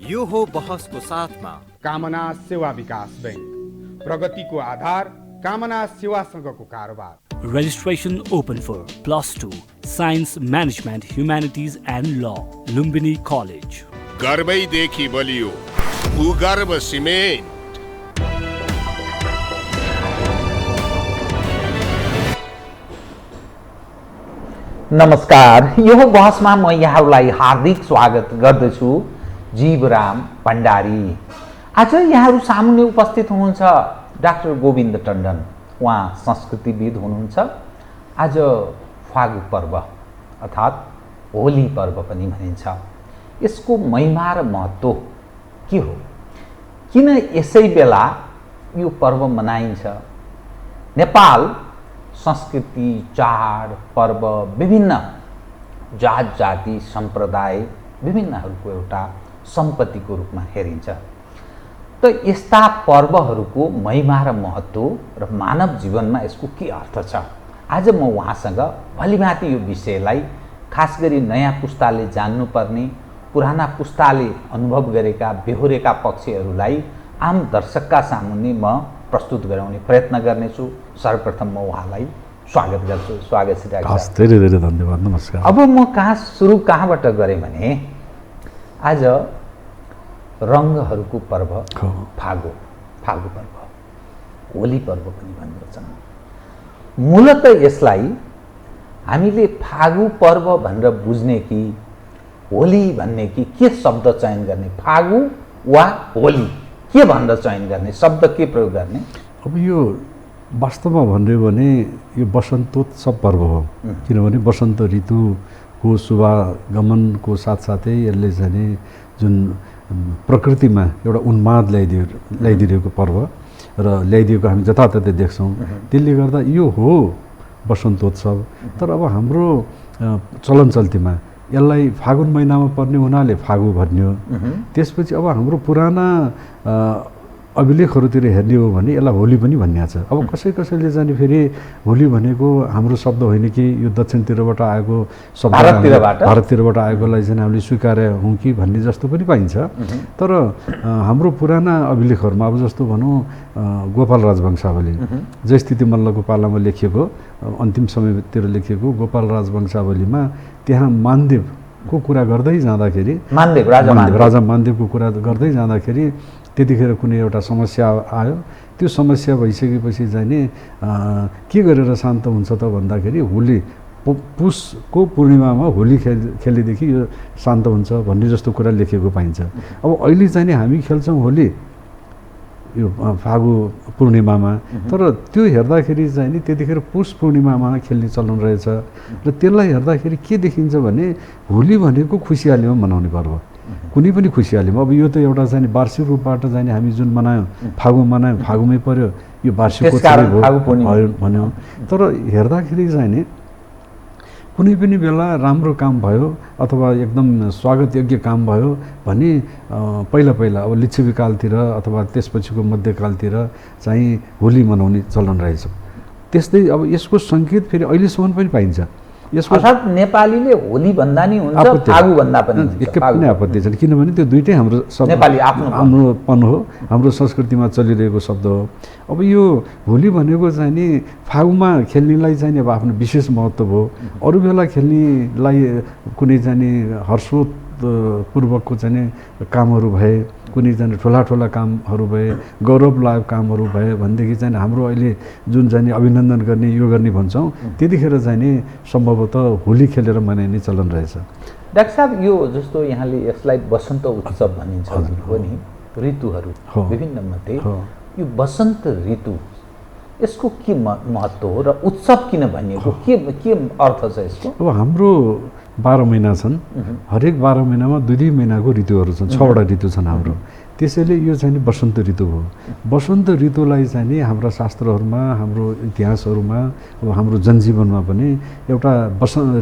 यो हो बहसको साथमा कामना सेवा विकास बैंक, प्रगतिको आधार कामना सेवासँगको कारोबार। Registration open for +2 Science Management Humanities and Law, Lumbini College. गर्वैदेखि बलियो भूगर्भ सिमेन्ट। नमस्कार, यो बहसमा म यहाँहरूलाई हार्दिक स्वागत गर्दछु। जीवराम भण्डारी। आज यहाँहरू सामुन्ने उपस्थित हुनुहुन्छ डाक्टर गोविन्द टण्डन, उहाँ संस्कृतिविद हुनुहुन्छ। आज फागु पर्व अर्थात् होली पर्व पनि भनिन्छ। यसको महिमा र महत्त्व के हो? किन यसै बेला यो पर्व मनाइन्छ? नेपाल संस्कृति, चाड, पर्व, विभिन्न जात जाति सम्प्रदाय विभिन्नहरूको एउटा सम्पत्तिको रूपमा हेरिन्छ। त यस्ता पर्वहरूको महिमा र महत्त्व र मानव जीवनमा यसको के अर्थ छ? आज म उहाँसँग भलिभाँति यो विषयलाई खास गरी नयाँ पुस्ताले जान्नुपर्ने, पुराना पुस्ताले अनुभव गरेका बेहोरेका पक्षहरूलाई आम दर्शकका सामुन्ने म प्रस्तुत गराउने प्रयत्न गर्नेछु। सर्वप्रथम म उहाँलाई स्वागत गर्छु। स्वागत छ डाक्टर। धेरै धेरै धन्यवाद। नमस्कार। अब म कहाँबाट गरेँ भने आज रङ्गहरूको पर्व फागु पर्व, होली पर्व पनि भन्दछन्। मूलतः यसलाई हामीले फागु पर्व भनेर बुझ्ने कि होली भन्ने कि के शब्द चयन गर्ने? फागु वा होली के भनेर चयन गर्ने? शब्द के प्रयोग गर्ने? अब यो वास्तवमा भन्यो भने यो वसन्तोत्सव पर्व हो। किनभने वसन्त ऋतुको शुभागमनको साथसाथै यसले चाहिँ जुन प्रकृतिमा एउटा उन्माद ल्याइदिएको पर्व र ल्याइदिएको हामी जताततै देख्छौँ। त्यसले गर्दा यो हो वसन्तोत्सव। तर अब हाम्रो चलनचल्तीमा यसलाई फागुन महिनामा पर्ने हुनाले फागु भन्यो। त्यसपछि अब हाम्रो पुराना अभिलेखहरूतिर हेर्ने हो भने यसलाई होली पनि भनिएको छ। अब कसैले जाने फेरि होली भनेको हाम्रो शब्द होइन कि यो दक्षिणतिरबाट आएको शब्द, भारततिरबाट आएकोलाई चाहिँ हामीले स्वीकार्य हौँ कि भन्ने जस्तो पनि पाइन्छ। तर हाम्रो पुराना अभिलेखहरूमा अब जस्तो भनौँ गोपाल राजवंशावली, जयस्थिति मल्लको पालामा लेखिएको, अन्तिम समयतिर लेखिएको गोपाल राजवंशावलीमा त्यहाँ मानदेवको कुरा गर्दै जाँदाखेरि, राजा मानदेवको कुरा गर्दै जाँदाखेरि त्यतिखेर कुनै एउटा समस्या आयो। त्यो समस्या भइसकेपछि चाहिँ नि के गरेर शान्त हुन्छ त भन्दाखेरि होली, पुसको पूर्णिमामा होली खेलेदेखि यो शान्त हुन्छ भन्ने जस्तो कुरा लेखेको पाइन्छ। अब अहिले चाहिँ नि हामी खेल्छौँ होली यो फागु पूर्णिमामा, तर त्यो हेर्दाखेरि चाहिँ नि त्यतिखेर पुस पूर्णिमामा खेल्ने चलन रहेछ। र त्यसलाई हेर्दाखेरि के देखिन्छ भने होली भनेको खुसियालीमा मनाउने पर्व, कुनै पनि खुसियालीमा। अब यो त एउटा चाहिँ वार्षिक रूपबाट चाहिँ हामी जुन मनायौँ, फागु मनायौँ, फागुमै पर्यो, यो वार्षिक भन्यो। तर हेर्दाखेरि चाहिँ नि कुनै पनि बेला राम्रो काम भयो अथवा एकदम स्वागत योग्य काम भयो भने पहिला अब लिच्छवीकालतिर अथवा त्यसपछिको मध्यकालतिर चाहिँ होली मनाउने चलन रहेछ। त्यस्तै अब यसको सङ्केत फेरि अहिलेसम्म पनि पाइन्छ। अर्थात् नेपालीले होली भन्दा नि हुन्छ, फागु भन्दा पनि एकै पनि आपत्ति छैन। किनभने त्यो दुइटै हाम्रो नेपाली आफ्नोपन हो, हाम्रो संस्कृतिमा चलिरहेको शब्द हो। अब यो होली भनेको चाहिँ नि फागुमा खेल्नेलाई चाहिँ नि अब आफ्नो विशेष महत्त्व हो। अरू बेला खेल्नेलाई कुनै चाहिँ नि हर्षोत्पूर्वकको चाहिँ नि कामहरू भए, कुनै चाहिँ ठुला कामहरू भए, गौरव लागेको कामहरू भए भनेदेखि चाहिँ हाम्रो अहिले जुन चाहिँ अभिनन्दन गर्ने यो गर्ने भन्छौँ, त्यतिखेर चाहिँ नि सम्भवतः होली खेलेर मनाइने चलन रहेछ। डाक्टर साहब, यो जस्तो यहाँले यसलाई वसन्त उत्सव भनिन्छ भने ऋतुहरू विभिन्न मध्ये यो वसन्त ऋतु यसको के महत्त्व हो र उत्सव किन भनिएको? के अर्थ छ यसको? अब हाम्रो 12 महिना छन्, हरेक 12 महिनामा 2 महिनाको ऋतुहरू छन्, 6वटा ऋतु छन् हाम्रो। त्यसैले यो चाहिँ नि वसन्त ऋतु हो। वसन्त ऋतुलाई चाहिँ नि हाम्रा शास्त्रहरूमा, हाम्रो इतिहासहरूमा, अब हाम्रो जनजीवनमा पनि एउटा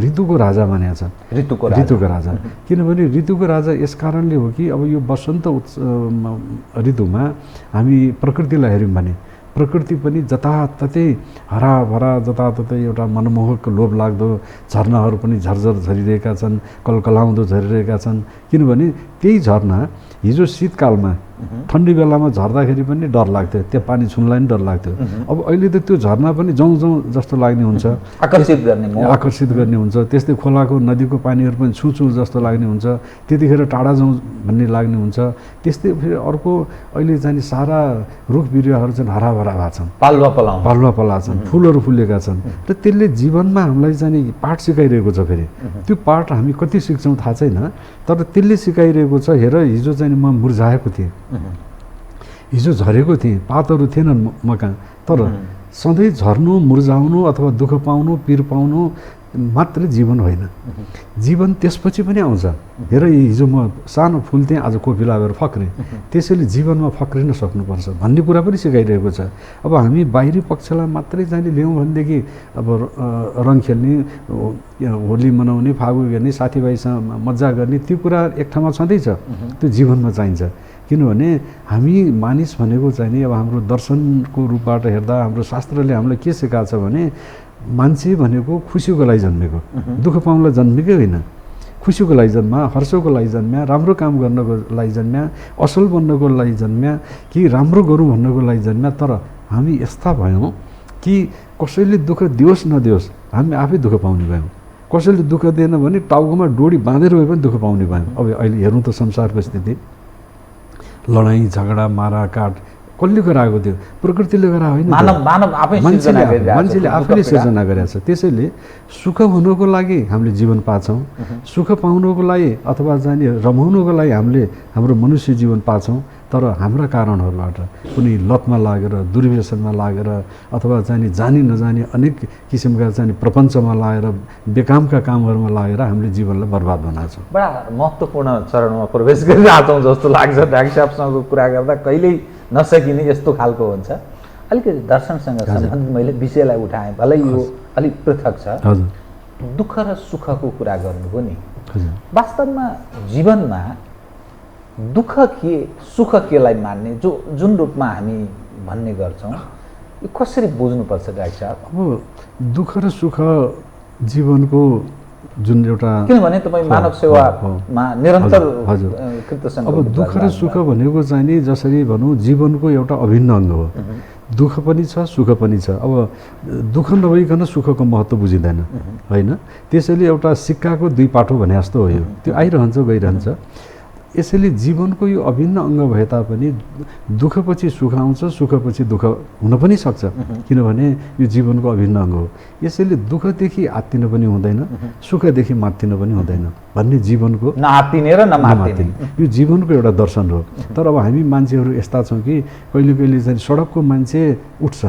ऋतुको राजा मानिएको छ। ऋतुको राजा किनभने ऋतुको राजा यस कारणले हो कि अब यो वसन्त ऋतुमा हामी प्रकृतिलाई हेऱ्यौँ भने प्रकृति पनि जताततै हराभरा, जताततै एउटा मनमोहक लोभ लाग्दो झरनाहरू पनि झरझर झरिरहेका छन्, कलकलाउँदो झरिरहेका छन्। किनभने त्यही झरना हिजो शीतकालमा ठन्डी बेलामा झर्दाखेरि पनि डर लाग्थ्यो, त्यो पानी छुनलाई पनि डर लाग्थ्यो। अब अहिले त त्यो झरना पनि जाउँ जाउँ जस्तो लाग्ने हुन्छ, आकर्षित गर्ने हुन्छ। त्यस्तै खोलाको नदीको पानीहरू पनि छु छु जस्तो लाग्ने हुन्छ, त्यतिखेर टाढा जाउँ भन्ने लाग्ने हुन्छ। त्यस्तै फेरि अर्को अहिले चाहिँ सारा रुख बिरुवाहरू चाहिँ हराभरा भएको छन्, पालुवा पला छन्, फुलहरू फुलेका छन् र त्यसले जीवनमा हामीलाई चाहिँ पाठ सिकाइरहेको छ। फेरि त्यो पाठ हामी कति सिक्छौँ थाहा छैन, तर त्यसले सिकाइरहेको छ। हेर हिजो चाहिँ म मुर्झाएको थिएँ, हिजो झरेको थिएँ, पातहरू थिएनन् मका, तर सधैँ झर्नु, मुर्झाउनु अथवा दुःख पाउनु, पीर पाउनु मात्रै जीवन होइन, जीवन त्यसपछि पनि आउँछ। हेर हिजो म सानो फुल थिएँ, आज कोपिला भएर फक्रेँ, त्यसैले जीवनमा फक्रिन सक्नुपर्छ भन्ने कुरा पनि सिकाइरहेको छ। अब हामी बाहिरी पक्षलाई मात्रै चाहिँ ल्याउँ भनेदेखि अब रङ खेल्ने, होली मनाउने, फागु गर्ने, साथीभाइसँग मजा गर्ने, त्यो कुरा एक ठाउँमा छँदैछ, त्यो जीवनमा चाहिन्छ। किनभने हामी मानिस भनेको चाहिँ नि अब हाम्रो दर्शनको रूपबाट हेर्दा हाम्रो शास्त्रले हामीलाई के सिकाएको छ भने मान्छे भनेको खुसीको लागि जन्मेको, दुःख पाउनलाई जन्मेकै होइन। खुसीको लागि जन्मा, हर्षको लागि जन्म्या, राम्रो काम गर्नको लागि जन्म्या, असल बन्नको लागि जन्म्या, कि राम्रो गरौँ भन्नको लागि जन्म्या। तर हामी यस्ता भयौँ कि कसैले दुःख दियोस् नदियोस् हामी आफै दुःख पाउने भयौँ। कसैले दुःख दिएन भने टाउकोमा डोरी बाँधेर भए पनि दुःख पाउने भयौँ। अब अहिले हेरौँ त संसारको स्थिति, लडाइँ झगडा माराकाट कसले गराएको थियो? प्रकृतिले गरा होइन, मान्छेले आफैले सिर्जना गरेको छ। त्यसैले सुख हुनुको लागि हामीले जीवन पाछौँ, सुख पाउनुको लागि अथवा जाने रमाउनुको लागि हामीले हाम्रो मनुष्य जीवन पाछौँ। तर हाम्रा कारणहरूबाट कुनै लतमा लागेर, दुर्व्यसनमा लागेर अथवा चाहिँ जानी नजानी अनेक किसिमका चाहिँ प्रपञ्चमा लागेर, बेकामका कामहरूमा लागेर हामीले जीवनलाई बर्बाद बनाएको छौँ। बडा महत्त्वपूर्ण चरणमा प्रवेश गरिरहेछौँ जस्तो लाग्छ। डाक्टर साहबसँग कुरा गर्दा कहिल्यै नसकिने यस्तो खालको हुन्छ। अलिकति दर्शनसँग सम्बन्धित मैले विषयलाई उठाएँ, भलै यो अलिक पृथक छ। दुःख र सुखको कुरा गर्नुभयो नि, वास्तवमा जीवनमा दुःख के सुख केलाई मान्ने जुन रूपमा हामी भन्ने गर्छौँ, यो कसरी बुझ्नुपर्छ डाक्टर साहब? अब दुःख र सुख जीवनको जुन एउटा, किनभने तपाईँ मानव सेवामा निरन्तर कृतसङ्ग। अब दुःख र सुख भनेको चाहिँ नि जसरी भनौँ जीवनको एउटा अभिन्न अङ्ग हो। दुःख पनि छ, सुख पनि छ। अब दुःख नभइकन सुखको महत्त्व बुझिँदैन होइन। त्यसैले एउटा सिक्काको दुई पाटो भने जस्तो हो, यो त्यो आइरहन्छ गइरहन्छ। यसैले जीवनको यो अभिन्न अङ्ग भए तापनि दुःखपछि सुख आउँछ, सुखपछि दुःख हुन पनि सक्छ, किनभने यो जीवनको अभिन्न अङ्ग हो। यसैले दुःखदेखि आत्तिन पनि हुँदैन, सुखदेखि मात्तिन पनि हुँदैन भन्ने जीवनको नआत्तिने र नमात्तिने यो जीवनको एउटा दर्शन हो। तर अब हामी मान्छेहरू यस्ता छौँ कि कहिले कहिले चाहिँ सडकको मान्छे उठ्छ,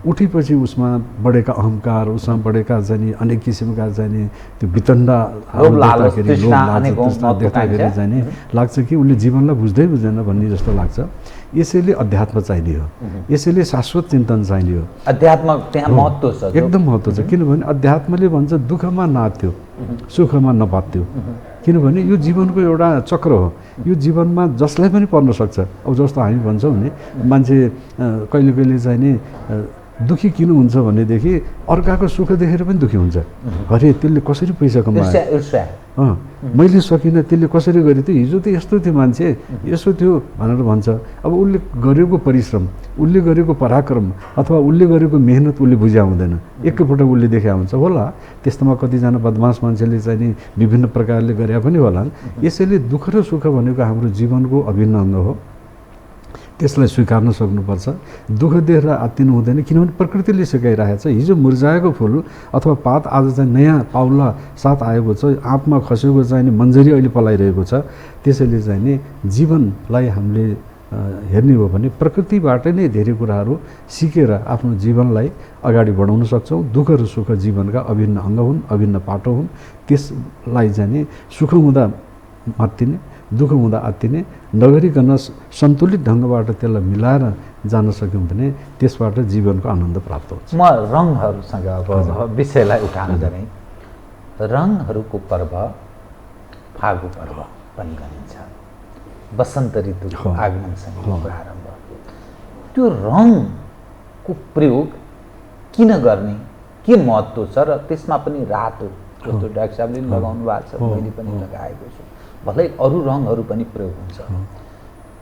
उठेपछि उसमा बढेका अहङ्कार, उसमा बढेका चाहिँ अनेक किसिमका चाहिँ त्यो वितण्डा देख्दाखेरि चाहिँ लाग्छ कि उसले जीवनलाई बुझ्दैन भन्ने जस्तो लाग्छ। यसैले अध्यात्म चाहिने हो, यसैले शाश्वत चिन्तन चाहिने हो। अध्यात्म त्यहाँ महत्त्व छ, एकदम महत्त्व छ। किनभने अध्यात्मले भन्छ दुःखमा नात्यो, सुखमा नपात्यो। किनभने यो जीवनको एउटा चक्र हो, यो जीवनमा जसलाई पनि पर्न सक्छ। अब जस्तो हामी भन्छौँ नि, मान्छे कहिले कहिले चाहिँ नि दुःखी किन हुन्छ भनेदेखि अर्काको सुख देखेर पनि दुःखी हुन्छ। अरे त्यसले कसरी पैसा कमायो, मैले सकिनँ, त्यसले कसरी गरेँ, त्यो हिजो त यस्तो थियो मान्छे, यसो थियो भनेर भन्छ। अब उसले गरेको परिश्रम, उसले गरेको पराक्रम अथवा उसले गरेको मेहनत उसले बुझ्या हुँदैन, एकैपटक उसले देखा हुन्छ होला। त्यस्तोमा कतिजना बदमास मान्छेले चाहिँ नि विभिन्न प्रकारले गरे पनि होला। यसैले दुःख र सुख भनेको हाम्रो जीवनको अभिन्न अङ्ग हो, त्यसलाई स्वीकार्न सक्नुपर्छ। दुःख देखेर आत्तिनु हुँदैन, किनभने प्रकृतिले सिकाइरहेको छ। हिजो मुर्झाएको फुल अथवा पात आज चाहिँ नयाँ पाउला साथ आएको छ, आँपमा खसेको चाहिँ नि मन्जरी अहिले पलाइरहेको छ। त्यसैले चाहिँ नि जीवनलाई हामीले हेर्ने हो भने प्रकृतिबाट नै धेरै कुराहरू सिकेर आफ्नो जीवनलाई अगाडि बढाउन सक्छौँ। दुःख र सुख जीवनका अभिन्न अङ्ग हुन्, अभिन्न पाटो हुन्। त्यसलाई चाहिँ नि सुख हुँदा मात्तिने, दुःख हुँदा आत्तिने नगरिकन सन्तुलित ढङ्गबाट त्यसलाई मिलाएर जान सक्यौँ भने त्यसबाट जीवनको आनन्द प्राप्त हुन्छ। म रङहरूसँग अब विषयलाई उठाउन जाने, रङहरूको पर्व फागु पर्व पनि भनिन्छ, वसन्त ऋतुको आगमनसँग प्रारम्भ। त्यो रङको प्रयोग किन गर्ने, के महत्त्व छ र त्यसमा पनि रातो जस्तो डाक्टर साहबले लगाउनु भएको छ, मैले पनि लगाएको छु, भलै अरू रङहरू पनि प्रयोग हुन्छ,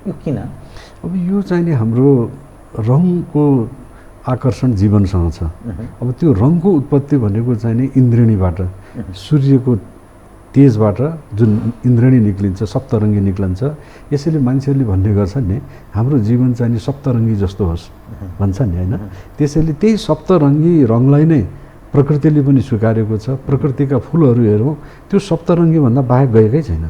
यो किन? अब यो चाहिँ नि हाम्रो रङको आकर्षण जीवनसँग छ। अब त्यो रङको उत्पत्ति भनेको चाहिँ नि इन्द्रेणीबाट, सूर्यको तेजबाट जुन इन्द्रेणी निक्लिन्छ, सप्तरङ्गी निक्लिन्छ। यसैले मान्छेहरूले भन्ने गर्छन् नि हाम्रो जीवन चाहिँ नि सप्तरङ्गी जस्तो होस् भन्छन् नि, होइन? त्यसैले त्यही सप्तरङ्गी रङलाई नै प्रकृतिले पनि स्वीकारेको छ। प्रकृतिका फुलहरू हेरौँ, त्यो सप्तरङ्गीभन्दा बाहेक गएकै छैन।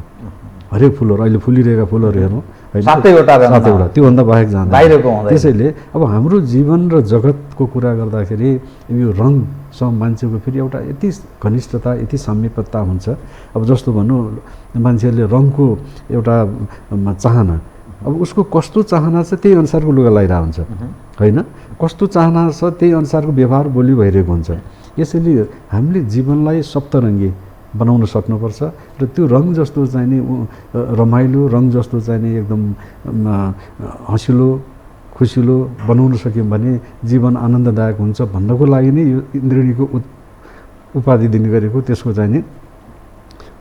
हरेक फुलहरू अहिले फुलिरहेका फुलहरू हेरौँ, सातैवटा त्योभन्दा बाहेक जाँदैन। त्यसैले अब हाम्रो जीवन र जगतको कुरा गर्दाखेरि यो रङसँग मान्छेको फेरि एउटा यति घनिष्ठता, यति साम्यपत्ता हुन्छ। अब जस्तो भनौँ मान्छेहरूले रङको एउटा चाहना, अब उसको कस्तो चाहना छ त्यही अनुसारको लुगा लगाइरहेको हुन्छ, होइन? कस्तो चाहना छ त्यही अनुसारको व्यवहार बोली भइरहेको हुन्छ। यसैले हामीले जीवनलाई सप्तरङ्गी बनाउन सक्नुपर्छ र त्यो रङ जस्तो चाहिँ नि रमाइलो, रङ जस्तो चाहिँ नि एकदम हँसिलो खुसिलो बनाउन सक्यौँ भने जीवन आनन्ददायक हुन्छ भन्नको लागि नै यो इन्द्रेणीको उपाधि दिने गरेको, त्यसको चाहिँ नि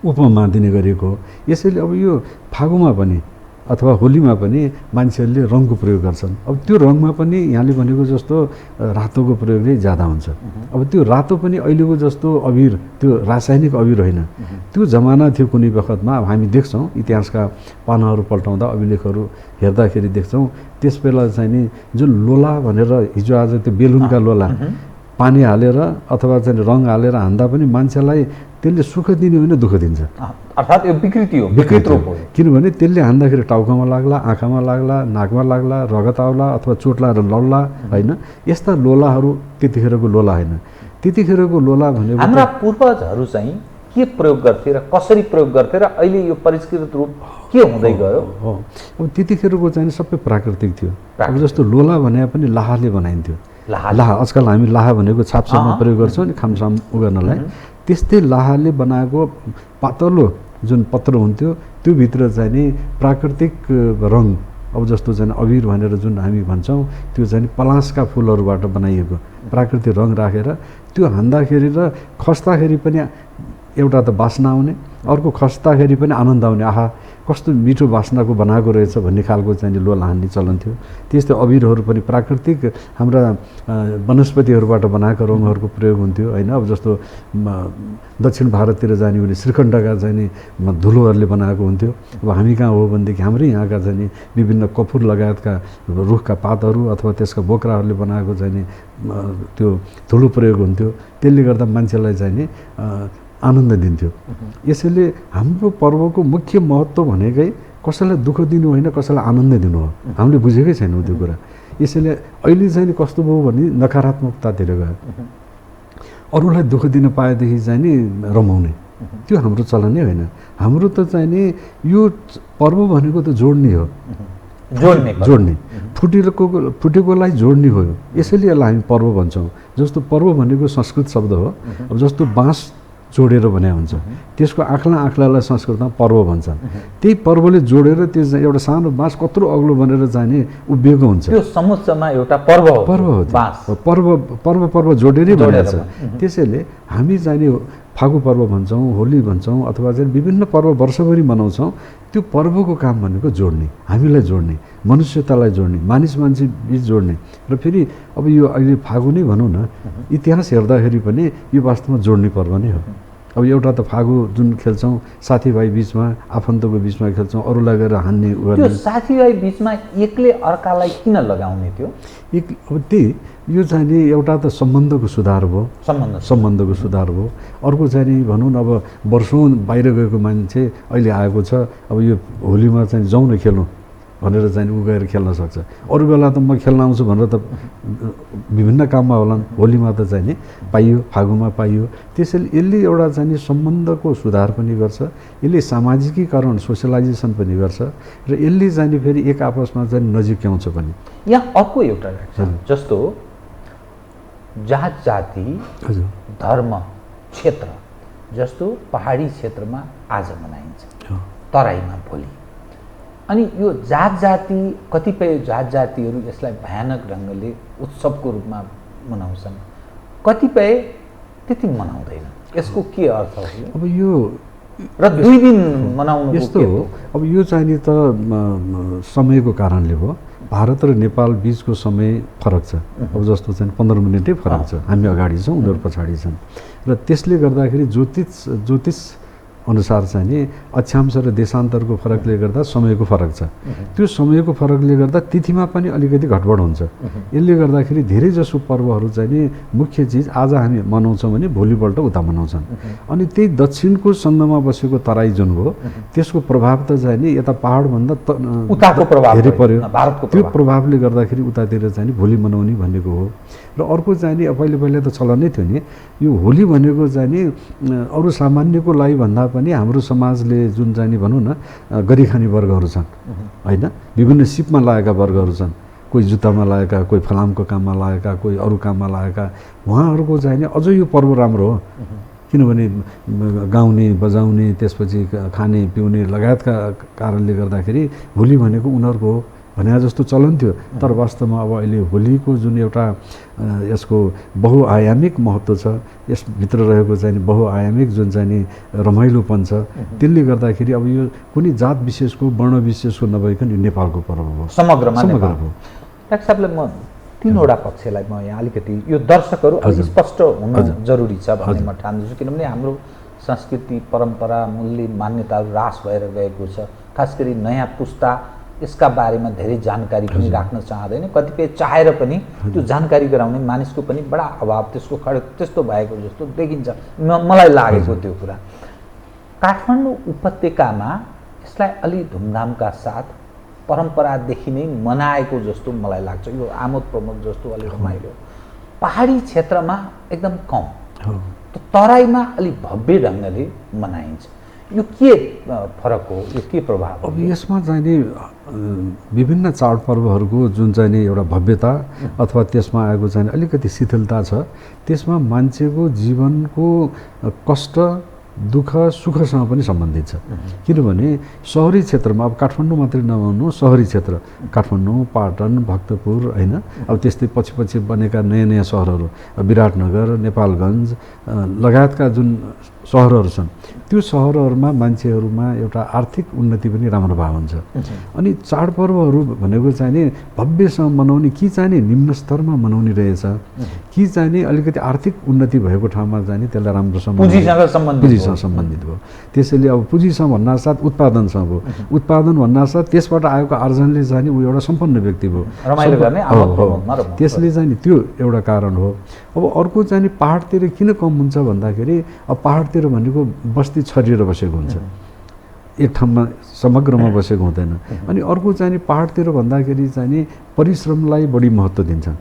उपमा दिने गरेको हो। यसैले अब यो फागुमा पनि अथवा होलीमा पनि मान्छेहरूले रङको प्रयोग गर्छन्। अब त्यो रङमा पनि यहाँले भनेको जस्तो रातोको प्रयोग नै ज्यादा हुन्छ। अब त्यो रातो पनि अहिलेको जस्तो अबिर, त्यो रासायनिक अबिर होइन, त्यो जमाना थियो कुनै बखतमा। अब हामी देख्छौँ इतिहासका पानाहरू पल्टाउँदा, अभिलेखहरू हेर्दाखेरि देख्छौँ त्यस बेला चाहिँ नि जुन लोला भनेर हिजो आज त्यो बेलुनका लोला पानी हालेर अथवा चाहिँ रङ हालेर हान्दा पनि मान्छेलाई त्यसले सुख दिने होइन दुःख दिन्छ। अर्थात् यो विकृति हो, विकृत रूप हो। किनभने त्यसले हान्दाखेरि टाउकामा लाग्ला, आँखामा लाग्ला, नाकमा लाग्ला, रगत आउला अथवा चोट लागेर लड्ला, होइन? यस्ता लोलाहरू त्यतिखेरको लोला होइन। त्यतिखेरको लोला भनेको हाम्रा पूर्वजहरू चाहिँ के प्रयोग गर्थे र कसरी प्रयोग गर्थे र अहिले यो परिष्कृत रूप के हुँदै गयो? हो, अब त्यतिखेरको चाहिँ सबै प्राकृतिक थियो। अब जस्तो लोला भने पनि लाहाले बनाइन्थ्यो। लाहा आजकल हामी लाहा भनेको छापसापमा प्रयोग गर्छौँ नि खामसाम उगार्नलाई। त्यस्तै लाहाले बनाएको पातलो जुन पत्र हुन्थ्यो त्यो भित्र चाहिँ नि प्राकृतिक रङ, अब जस्तो चाहिँ अबिर भनेर जुन हामी भन्छौँ त्यो चाहिँ पलासका फुलहरूबाट बनाइएको प्राकृतिक रङ राखेर त्यो हान्दाखेरि र खस्दाखेरि पनि एउटा त बास्ना आउने, अर्को खस्दाखेरि पनि आनन्द आउने, आहा कस्तो मिठो बास्नाको बनाएको रहेछ भन्ने खालको चाहिँ लोला हान्ने चलन थियो। त्यस्तै अबिरहरू पनि प्राकृतिक हाम्रा वनस्पतिहरूबाट बनाएको रङहरूको प्रयोग हुन्थ्यो, होइन? अब जस्तो दक्षिण भारततिर जाने भने श्रीखण्डका चाहिँ नि धुलोहरूले बनाएको हुन्थ्यो। अब हामी कहाँ हो भनेदेखि हाम्रै यहाँका चाहिँ नि विभिन्न कपुर लगायतका रुखका पातहरू अथवा त्यसका बोक्राहरूले बनाएको चाहिँ नि त्यो धुलो प्रयोग हुन्थ्यो। त्यसले गर्दा मान्छेलाई चाहिँ नि आनन्द दिन्थ्यो। यसैले हाम्रो पर्वको मुख्य महत्त्व भनेकै कसैलाई दुःख दिनु होइन, कसैलाई आनन्द दिनु हो। हामीले बुझेकै छैनौँ त्यो कुरा। यसैले अहिले चाहिँ कस्तो भयो भने नकारात्मकतातिर गयो। अरूलाई दुःख दिन पाएदेखि चाहिँ नि रमाउने, त्यो हाम्रो चलन नै होइन। हाम्रो त चाहिँ नि यो पर्व भनेको त जोड्ने हो, जोड्ने फुटेकोलाई जोड्ने हो। यसैले यसलाई हामी पर्व भन्छौँ। जस्तो पर्व भनेको संस्कृत शब्द हो। अब जस्तो बाँस जोडेर भने हुन्छ, त्यसको आँख्लालाई संस्कृतमा पर्व भन्छन्। त्यही पर्वले जोडेर त्यो एउटा सानो बाँस कत्रो अग्लो बनेर जाने उभिएको हुन्छ। त्यो समुच्चयमा एउटा पर्व हो, पर्व जोडेरै बनेको छ। त्यसैले हामी चाहिँ फागु पर्व भन्छौँ, होली भन्छौँ अथवा चाहिँ विभिन्न पर्व वर्षभरि मनाउँछौँ। त्यो पर्वको काम भनेको जोड्ने, हामीलाई जोड्ने, मनुष्यतालाई जोड्ने, मानिस मान्छे बिच जोड्ने। र फेरि अब यो अहिले फागु नै भनौँ न, इतिहास हेर्दाखेरि पनि यो वास्तवमा जोड्ने पर्व नै हो। अब एउटा त फागु जुन खेल्छौँ साथीभाइ बिचमा, आफन्तको बिचमा खेल्छौँ, अरूलाई गएर हान्ने त्यो साथीभाइ बिचमा एकले अर्कालाई किन लगाउने थियो? अब त्यही यो चाहिँ नि एउटा त सम्बन्धको सुधार भयो, सम्बन्धको सुधार भयो। अर्को चाहिँ नि भनौँ न अब वर्षौँ बाहिर गएको मान्छे अहिले आएको छ, अब यो होलीमा चाहिँ जाउँ न खेलौँ भनेर चाहिँ ऊ गएर खेल्न सक्छ। अरू बेला त म खेल्न आउँछु भनेर त विभिन्न काममा होलान्, होलीमा त चाहिँ नि पाइयो, फागुमा पाइयो। त्यसैले यसले एउटा चाहिँ नि सम्बन्धको सुधार पनि गर्छ, यसले सामाजिकीकरण सोसियलाइजेसन पनि गर्छ र यसले चाहिँ नि फेरि एक आपसमा चाहिँ नजिक्याउँछ पनि। यहाँ अर्को एउटा जस्तो जात जाति, धर्म, क्षेत्र, जस्तो पहाडी क्षेत्रमा आज मनाइन्छ, तराईमा भोलि। अनि यो जात जाति, कतिपय जात जातिहरू यसलाई भयानक ढङ्गले उत्सवको रूपमा मनाउँछन्, कतिपय त्यति मनाउँदैन। यसको के अर्थ हो? अब यो र 2 दिन मनाउनु यस्तो हो। अब यो चाहिँ नि त समयको कारणले हो। भारत र नेपाल बीचको समय फरक छ। अब जस्तो चाहिँ 15 मिनेटै फरक छ। हामी अगाडि छौँ, उनीहरू पछाडि छन् र त्यसले गर्दाखेरि ज्योतिष अनुसार चाहिँ नि अक्षांश र देशान्तरको फरकले गर्दा समयको फरक छ। त्यो समयको फरकले गर्दा तिथिमा पनि अलिकति घटबड हुन्छ। यसले गर्दाखेरि धेरै जसो पर्वहरू चाहिँ नि मुख्य चिज आज हामी मनाउँछौँ भने भोलिपल्ट उता मनाउँछन्। अनि त्यही दक्षिणको सङ्घमा बसेको तराई जुन हो त्यसको प्रभाव त चाहिँ नि यता पहाडभन्दा उताको प्रभाव धेरै पर्यो। भारतको त्यो प्रभावले गर्दाखेरि उतातिर चाहिँ नि भोलि मनाउने भनेको हो। र अर्को चाहिँ नि पहिले त चलन नै थियो नि यो होली भनेको चाहिँ नि अरू सामान्यको लागि भन्दा पनि हाम्रो समाजले जुन चाहिँ नि भनौँ न गरिखाने वर्गहरू छन् होइन, विभिन्न सिपमा लागेका वर्गहरू छन्। कोही जुत्तामा लागेका, कोही फलामको काममा लागेका, कोही अरू काममा लागेका, उहाँहरूको चाहिँ नि अझै यो पर्व राम्रो हो। किनभने गाउने बजाउने त्यसपछि खाने पिउने लगायतका कारणले गर्दाखेरि होली भनेको उनीहरूको हो भने जस्तो चलन थियो। तर वास्तवमा अब अहिले होलीको जुन एउटा यसको बहुआयामिक महत्त्व छ, यसभित्र रहेको चाहिँ बहुआयामिक जुन चाहिँ नि रमाइलोपन छ, त्यसले गर्दाखेरि अब यो कुनै जात विशेषको वर्ण विशेषको नभइकन यो नेपालको पर्व हो, समग्रमा हो। डाक्टर साहबले म 3वटा पक्षलाई म यहाँ अलिकति यो दर्शकहरू अलि स्पष्ट हुन जरुरी छ भन्ने म ठान्छु। किनभने हाम्रो संस्कृति परम्परा मूल्य मान्यताहरू ह्रास भएर गएको छ। खास गरी नयाँ पुस्ता यसका बारेमा धेरै जानकारी पनि राख्न चाहँदैन। कतिपय चाहेर पनि त्यो जानकारी गराउने मानिसको पनि बडा अभाव त्यसको खडक त्यस्तो भएको जस्तो देखिन्छ। मलाई लागेको त्यो कुरा काठमाडौँ उपत्यकामा यसलाई अलि धुमधामका साथ परम्परादेखि नै मनाएको जस्तो मलाई लाग्छ। यो आमोद प्रमोद जस्तो अलि रमाइलो। पहाडी क्षेत्रमा एकदम कम, तराईमा अलि भव्य ढङ्गले मनाइन्छ। यो के फरक हो, यो के प्रभाव? अब यसमा चाहिँ नि विभिन्न चाडपर्वहरूको जुन चाहिँ नि एउटा भव्यता अथवा त्यसमा आएको चाहिँ अलिकति शिथिलता छ, त्यसमा मान्छेको जीवनको कष्ट दुःख सुखसँग पनि सम्बन्धित छ। किनभने सहरी क्षेत्रमा अब काठमाडौँ मात्रै नभन्नु, सहरी क्षेत्र काठमाडौँ, पाटन, भक्तपुर होइन, अब त्यस्तै पछि बनेका नयाँ सहरहरू विराटनगर, नेपालगञ्ज लगायतका जुन सहरहरू छन् त्यो सहरहरूमा मान्छेहरूमा एउटा आर्थिक उन्नति पनि राम्रो भाव हुन्छ। अनि चाडपर्वहरू भनेको चाहिँ नि भव्यसँग मनाउने कि चाहिँ नि निम्न स्तरमा मनाउने रहेछ कि चाहिँ नि अलिकति आर्थिक उन्नति भएको ठाउँमा चाहिँ नि त्यसलाई राम्रोसँग पुँजीसँग सम्बन्धित हो। त्यसैले अब पुँजीसँग भन्नासाथ उत्पादनसँग हो, उत्पादन भन्नासाथ त्यसबाट आएको आर्जनले चाहिँ नि ऊ एउटा सम्पन्न व्यक्ति भयो, त्यसले चाहिँ नि त्यो एउटा कारण हो। अब अर्को चाहिँ नि पहाडतिर किन कम हुन्छ भन्दाखेरि अब पहाडतिर भनेको बस्ती छरिएर बसेको हुन्छ, एक ठाउँमा समग्रमा बसेको हुँदैन। अनि अर्को चाहिँ नि पहाडतिर भन्दाखेरि चाहिँ नि परिश्रमलाई बढी महत्त्व दिन्छन्।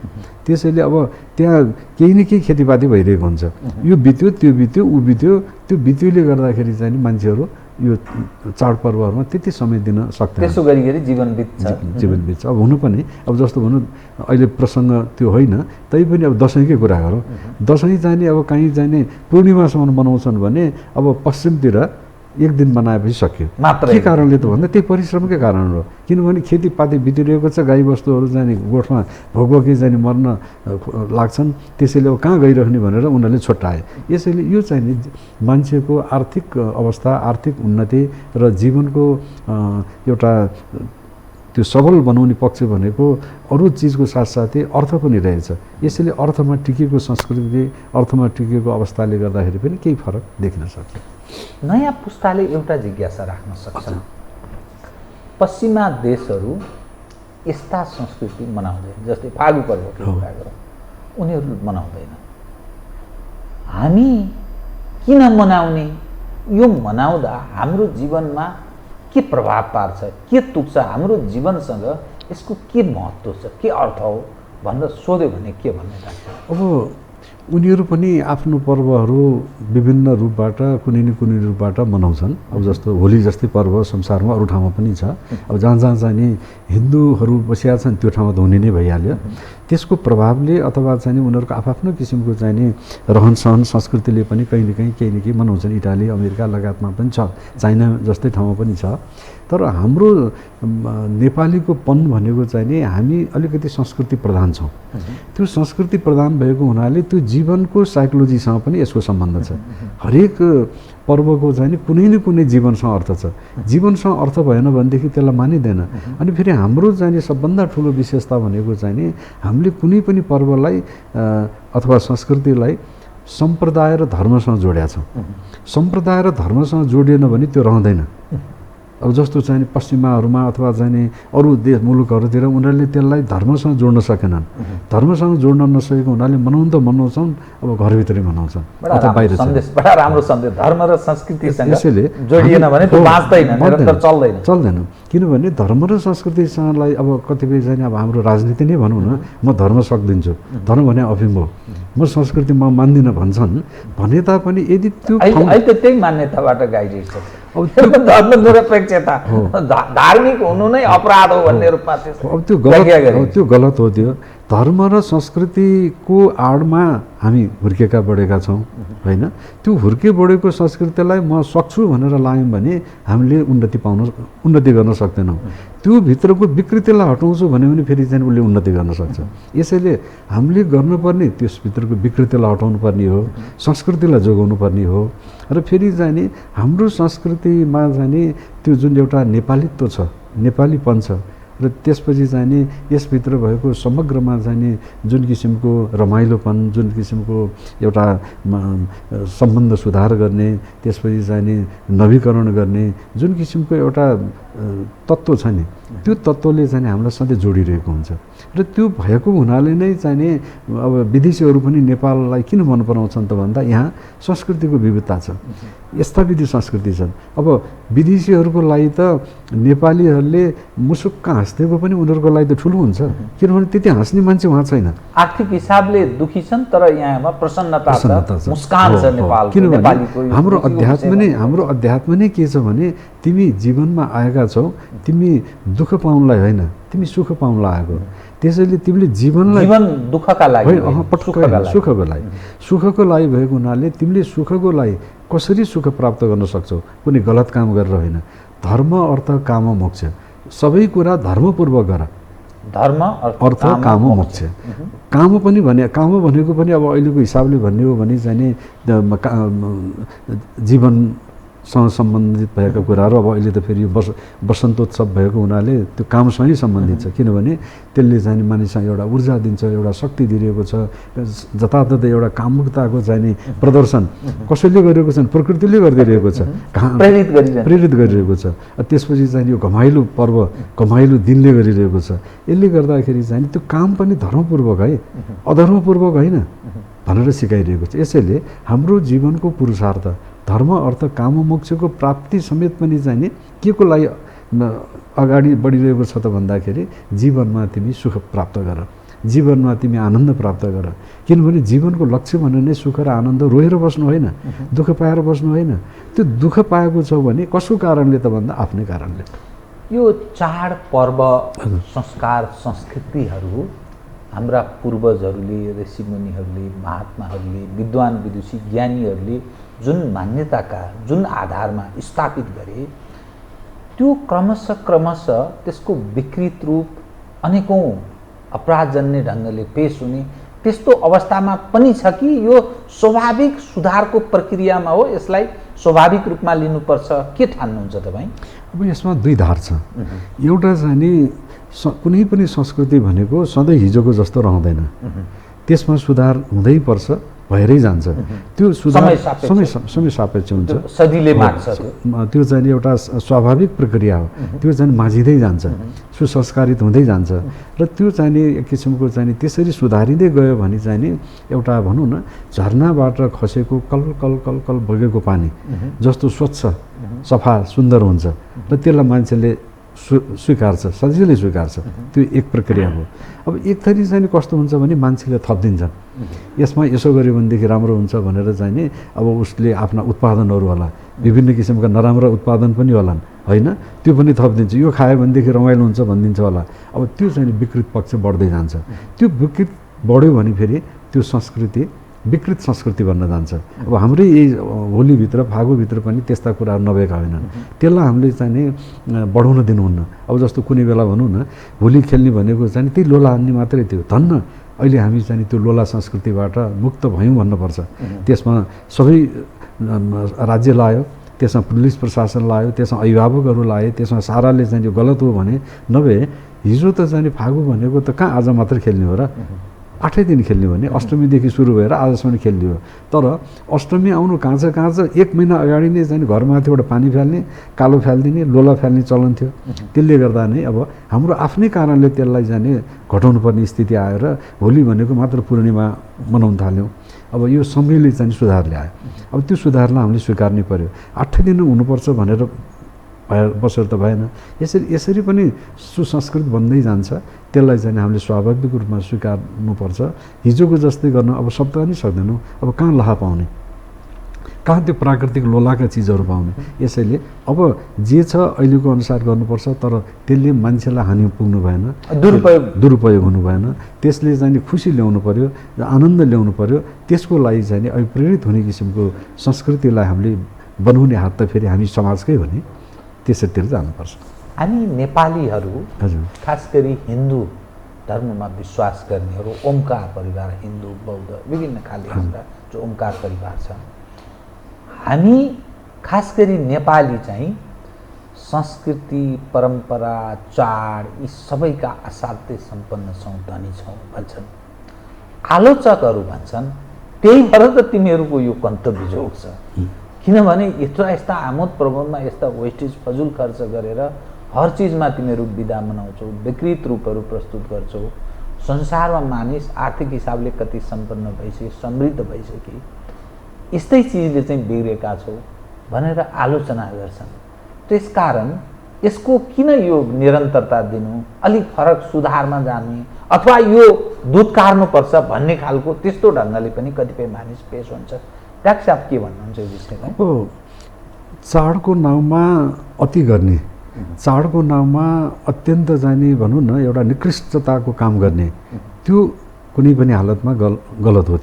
त्यसैले अब त्यहाँ केही न केही खेतीपाती भइरहेको हुन्छ, यो बित्यो त्यो बित्यो ऊ बित्यो, त्यो बित्योले गर्दाखेरि चाहिँ नि मान्छेहरू यो चाडपर्वहरूमा त्यति समय दिन सक्दैन, त्यसो गरी जीवन बित्छ। अब हुनु पनि अब जस्तो भनौँ अहिले प्रसङ्ग त्यो होइन, तैपनि अब दसैँकै कुरा गरौँ। दसैँ चाहिँ नि अब कहीँ चाहिँ नि पूर्णिमासम्म मनाउँछन् भने अब पश्चिमतिर एक दिन बनाएपछि सक्यो। के कारणले त भन्दा त्यही परिश्रमकै कारण हो। किनभने खेतीपाती बितिरहेको छ, गाईबस्तुहरू चाहिँ गोठमा भोकभोकी चाहिँ मर्न लाग्छन्, त्यसैले अब कहाँ गइरहने भनेर उनीहरूले छुट्याए। यसैले यो चाहिँ नि मान्छेको आर्थिक अवस्था, आर्थिक उन्नति र जीवनको एउटा त्यो सबल बनाउने पक्ष भनेको अरू चिजको साथसाथै अर्थ पनि रहेछ। यसैले अर्थमा टिकेको संस्कृति, अर्थमा टिकेको अवस्थाले गर्दाखेरि पनि केही फरक देखिन सक्छ। नयाँ पुस्ताले एउटा जिज्ञासा राख्न सक्छन्, पश्चिमा देशहरू यस्ता संस्कृति मनाउँदैन, जस्तै फागु पर्वको कुरा गरौँ, उनीहरू मनाउँदैन। हामी किन मनाउने? यो मनाउँदा हाम्रो जीवनमा के प्रभाव पार्छ, के तुक्छ, हाम्रो जीवनसँग यसको के महत्त्व छ, के अर्थ हो भनेर सोध्यो भने के भन्ने लाग्छ? अब उनीहरू पनि आफ्नो पर्वहरू विभिन्न रूपबाट कुनै न कुनै रूपबाट मनाउँछन्। अब जस्तो होली जस्तै पर्व संसारमा अरू ठाउँमा पनि छ। अब जहाँ जहाँ चाहिँ नि हिन्दूहरू बसिया छन् त्यो ठाउँमा त हुने नै भइहाल्यो। त्यसको प्रभावले अथवा चाहिँ नि उनीहरूको आफ्नो किसिमको चाहिँ नि रहनसहन संस्कृतिले पनि कहीँ न केही मनाउँछन्। इटाली, अमेरिका लगायतमा पनि छ, चाइना जस्तै ठाउँमा पनि छ। तर हाम्रो नेपालीको पन भनेको चाहिँ नि हामी अलिकति संस्कृति प्रधान छौँ। त्यो संस्कृति प्रधान भएको हुनाले त्यो जीवनको साइकोलोजीसँग पनि यसको सम्बन्ध छ। हरेक पर्वको चाहिँ नि कुनै न कुनै जीवनसँग अर्थ छ। जीवनसँग अर्थ भएन भनेदेखि त्यसलाई मानिँदैन। अनि फेरि हाम्रो चाहिँ नि सबभन्दा ठुलो विशेषता भनेको चाहिँ नि हामीले कुनै पनि पर्वलाई अथवा संस्कृतिलाई सम्प्रदाय र धर्मसँग जोडेका छौँ। सम्प्रदाय र धर्मसँग जोडिएन भने त्यो रहँदैन। अब जस्तो चाहिँ पश्चिमाहरूमा अथवा चाहिँ नि अरू देश मुलुकहरूतिर उनीहरूले त्यसलाई धर्मसँग जोड्न सकेनन्। धर्मसँग जोड्न नसकेको हुनाले मनाउन त मनाउँछन्, अब घरभित्रै मनाउँछन् अथवा बाहिर बडा राम्रो सन्देश। धर्म र संस्कृतिसँग यसैले जोडिएन भने त्यो बाँच्दैन, निरन्तर चल्दैन। किनभने धर्म र संस्कृतिसँगलाई अब कतिपय चाहिँ अब हाम्रो राजनीति नै भनौँ न, म धर्म सक्दिन्छु, धर्म भने अफिम हो, म संस्कृति म मान्दिनँ भन्छन् भने तापनि यदि त्यो अहिले त त्यही मान्यताबाट गाइरहेछ। अब त्यो धर्मनिरपेक्षता धार्मिक हुनु नै अपराध हो भन्ने रूपमा अब त्यो गलत हो। त्यो धर्म र संस्कृतिको आडमा हामी हुर्केका बढेका छौँ होइन। त्यो हुर्के बढेको संस्कृतिलाई म सक्छु भनेर लाग्यौँ भने हामीले उन्नति गर्न सक्दैनौँ। त्यो भित्रको विकृतिलाई हटाउँछु भन्यो भने फेरि चाहिँ उसले उन्नति गर्न सक्छ। यसैले हामीले गर्नुपर्ने त्यसभित्रको विकृतिलाई हटाउनु पर्ने हो, संस्कृतिलाई जोगाउनु पर्ने हो। र फेरि चाहिँ नि हाम्रो संस्कृतिमा चाहिँ नि त्यो जुन एउटा नेपालीत्व छ, नेपालीपन छ, र त्यसपछि चाहिँ नि यसभित्र भएको समग्रमा चाहिँ नि जुन किसिमको रमाइलोपन, जुन किसिमको एउटा सम्बन्ध सुधार गर्ने, त्यसपछि चाहिँ नि नवीकरण गर्ने जुन किसिमको एउटा तत्त्व छ नि, त्यो तत्त्वले चाहिँ हामीलाई सधैँ जोडिरहेको हुन्छ। र त्यो भएको हुनाले नै चाहिँ नि अब विदेशीहरू पनि नेपाललाई किन मन पराउँछन् त भन्दा यहाँ संस्कृतिको विविधता छ, यस्ताविधि संस्कृति छन्। अब विदेशीहरूको लागि त नेपालीहरूले मुसुक्क हाँस्देको पनि उनीहरूको लागि त ठुलो हुन्छ, किनभने त्यति हाँस्ने मान्छे उहाँ छैन। आर्थिक हिसाबले दुखी छन् तर यहाँमा प्रसन्नता छ, मुस्कान छ नेपालको। किनभने हाम्रो अध्यात्म नै के छ भने तिमी जीवनमा आएका छौ, तिमी दुःख पाउनलाई होइन, तिमी सुख पाउनलाई आएको। त्यसैले तिमीले जीवन दुःखका लागि सुखको लागि भएको हुनाले तिमीले सुखको लागि कसरी सुख प्राप्त गर्न सक्छौ, कुनै गलत काम गरेर होइन। धर्म अर्थ काम मोक्ष, सबै कुरा धर्मपूर्वक गर। धर्म अर्थ काम मोक्ष। काम भनेको पनि अब अहिलेको हिसाबले भन्ने हो भने चाहिँ नि जीवनसँग सम्बन्धित भएका कुराहरू। अब अहिले त फेरि वसन्तोत्सव भएको हुनाले त्यो कामसँगै सम्बन्धित छ, किनभने त्यसले चाहिँ मानिससँग एउटा ऊर्जा दिन्छ, एउटा शक्ति दिइरहेको छ। जताततै एउटा कामुकताको चाहिँ नि प्रदर्शन कसैले गरिरहेको छ, प्रकृतिले गरिदिरहेको छ, प्रेरित गरिरहेको छ। त्यसपछि चाहिँ यो घमाइलो पर्व, घमाइलो दिनले गरिरहेको छ। यसले गर्दाखेरि चाहिँ त्यो काम पनि धर्मपूर्वक है, अधर्मपूर्वक होइन भनेर सिकाइरहेको छ। यसैले हाम्रो जीवनको पुरुषार्थ धर्म अर्थ काम मोक्षको प्राप्ति समेत पनि चाहिँ नि के को लागि अगाडि बढिरहेको छ त भन्दाखेरि जीवनमा तिमी सुख प्राप्त गर, जीवनमा तिमी आनन्द प्राप्त गर। किनभने जीवनको लक्ष्य भने नै सुख र आनन्द, रोएर बस्नु होइन, दुःख पाएर बस्नु होइन। त्यो दुःख पाएको छौ भने कसको कारणले त भन्दा आफ्नै कारणले। यो चाड पर्व संस्कार संस्कृतिहरू हाम्रा पूर्वजहरूले, ऋषिमुनिहरूले, महात्माहरूले, विद्वान विदुषी ज्ञानीहरूले जुन मान्यताका जुन आधारमा स्थापित गरे, त्यो क्रमशः त्यसको विकृत रूप अनेकौँ अपराधजन्य ढङ्गले पेश हुने त्यस्तो अवस्थामा पनि छ कि यो स्वाभाविक सुधारको प्रक्रियामा हो, यसलाई स्वाभाविक रूपमा लिनुपर्छ, के ठान्नुहुन्छ तपाईँ? अब यसमा दुई धार छ। एउटा चाहिँ नि कुनै पनि संस्कृति भनेको सधैँ हिजोको जस्तो रहँदैन, त्यसमा सुधार हुँदै पर्छ, भएरै जान्छ। त्यो सुधार समय सापेक्ष हुन्छ, सजिलै माग्छ। त्यो चाहिँ नि एउटा स्वाभाविक प्रक्रिया हो, त्यो चाहिँ माझिँदै जान्छ, सुसंस्कारित हुँदै जान्छ। र त्यो चाहिँ नि एक किसिमको चाहिँ नि त्यसरी सुधारिँदै गयो भने चाहिँ नि एउटा भनौँ न झरनाबाट खसेको कल कल कल कल बगेको पानी जस्तो स्वच्छ सफा सुन्दर हुन्छ र त्यसलाई मान्छेले स्वीकार्छ, सजिलै स्वीकार्छ। त्यो एक प्रक्रिया हो। अब एक थरी चाहिँ कस्तो हुन्छ भने मान्छेले थपिदिन्छन्, यसमा यसो गर्यो भनेदेखि राम्रो हुन्छ भनेर चाहिँ नि अब उसले आफ्ना उत्पादनहरू होला, विभिन्न किसिमका नराम्रा उत्पादन पनि होलान् होइन, त्यो पनि थपिदिन्छ। यो खायो भनेदेखि रमाइलो हुन्छ भनिदिन्छ होला। अब त्यो चाहिँ विकृत पक्ष बढ्दै जान्छ। त्यो विकृत बढ्यो भने फेरि त्यो संस्कृति विकृत संस्कृति बन्न जान्छ। अब हाम्रै यही होलीभित्र फागुभित्र पनि त्यस्ता कुराहरू नभएका होइनन्, त्यसलाई हामीले चाहिँ नि बढाउन दिनुहुन्न। अब जस्तो कुनै बेला भनौँ न होली खेल्ने भनेको चाहिँ त्यही लोला हान्ने मात्रै थियो, धन्न अहिले हामी चाहिँ त्यो लोला संस्कृतिबाट मुक्त भयौँ भन्नुपर्छ। त्यसमा सबै राज्य लायो, त्यसमा पुलिस प्रशासन लायो, त्यसमा अभिभावकहरू लाए, त्यसमा साराले चाहिँ यो गलत हो भने नभए हिजो त चाहिँ फागु भनेको त कहाँ आज मात्र खेल्ने हो र, 8 दिन खेल्ने भने अष्टमीदेखि सुरु भएर आजसम्म खेल्ने हो। तर अष्टमी आउनु कहाँ 1 महिना अगाडि नै चाहिँ घरमाथिबाट पानी फाल्ने, कालो फालिदिने, लोला फाल्ने चलन थियो। त्यसले गर्दा नै अब हाम्रो आफ्नै कारणले त्यसलाई जाने घटाउनु पर्ने स्थिति आयो र होली भनेको मात्र पूर्णिमा मनाउन थाल्यौँ। अब यो समयले चाहिँ सुधार ल्यायो। अब त्यो सुधारलाई हामीले स्वीकार्नै पर्यो। 8 दिन हुनुपर्छ भनेर बसेर त भएन। यसरी पनि सुसंस्कृत बन्दै जान्छ। त्यसलाई चाहिँ हामीले स्वाभाविक रूपमा स्वीकार्नुपर्छ। हिजोको जस्तै गर्न अब शब्द नै सक्दैनौँ। अब कहाँ लहा पाउने, कहाँ त्यो प्राकृतिक लोलाका चिजहरू पाउने। यसैले अब जे छ अहिलेको अनुसार गर्नुपर्छ, तर त्यसले मान्छेलाई हानि पुग्नु भएन, दुरुपयोग हुनु भएन। त्यसले चाहिँ खुसी ल्याउनु पर्यो, आनन्द ल्याउनु पर्यो। त्यसको लागि चाहिँ अभिप्रेरित हुने किसिमको संस्कृतिलाई हामीले बनाउने हात त फेरि हामी समाजकै हो नि, त्यसैतिर जानुपर्छ। हामी नेपालीहरू हजुर खास गरी हिन्दू धर्ममा विश्वास गर्नेहरू, ओमकार परिवार, हिन्दू बौद्ध विभिन्न खालका जो ओमकार परिवार छ, हामी खास गरी नेपाली चाहिँ संस्कृति, परम्परा, चाड यी सबैका असाध्यै सम्पन्न छौँ, धनी छौँ भन्छन्। आलोचकहरू भन्छन् त्यही भएर त तिमीहरूको यो कन्तविजोग छ, किनभने यस्ता आमोद प्रमोदमा यस्ता वेस्टेज फजुल खर्च गरेर हर चिजमा तिमीहरू बिदा मनाउँछौ, विकृत रूपहरू प्रस्तुत गर्छौ। संसारमा मानिस आर्थिक हिसाबले कति सम्पन्न भइसके, समृद्ध भइसके, यस्तै चिजले चाहिँ बिग्रेका छौ भनेर आलोचना गर्छन्। त्यसकारण यसको किन यो निरन्तरता दिनु, अलिक फरक सुधारमा जाने, अथवा यो दुध कार्नुपर्छ भन्ने खालको त्यस्तो ढङ्गले पनि कतिपय मानिस पेश हुन्छ। डाक्टर साहब के भन्नुहुन्छ यो विषयमा? चाडको नाउँमा अति गर्ने, चाडको नाउँमा अत्यन्त जाने भनौँ न एउटा निकृष्टताको काम गर्ने, त्यो कुनै पनि हालतमा गलत हो।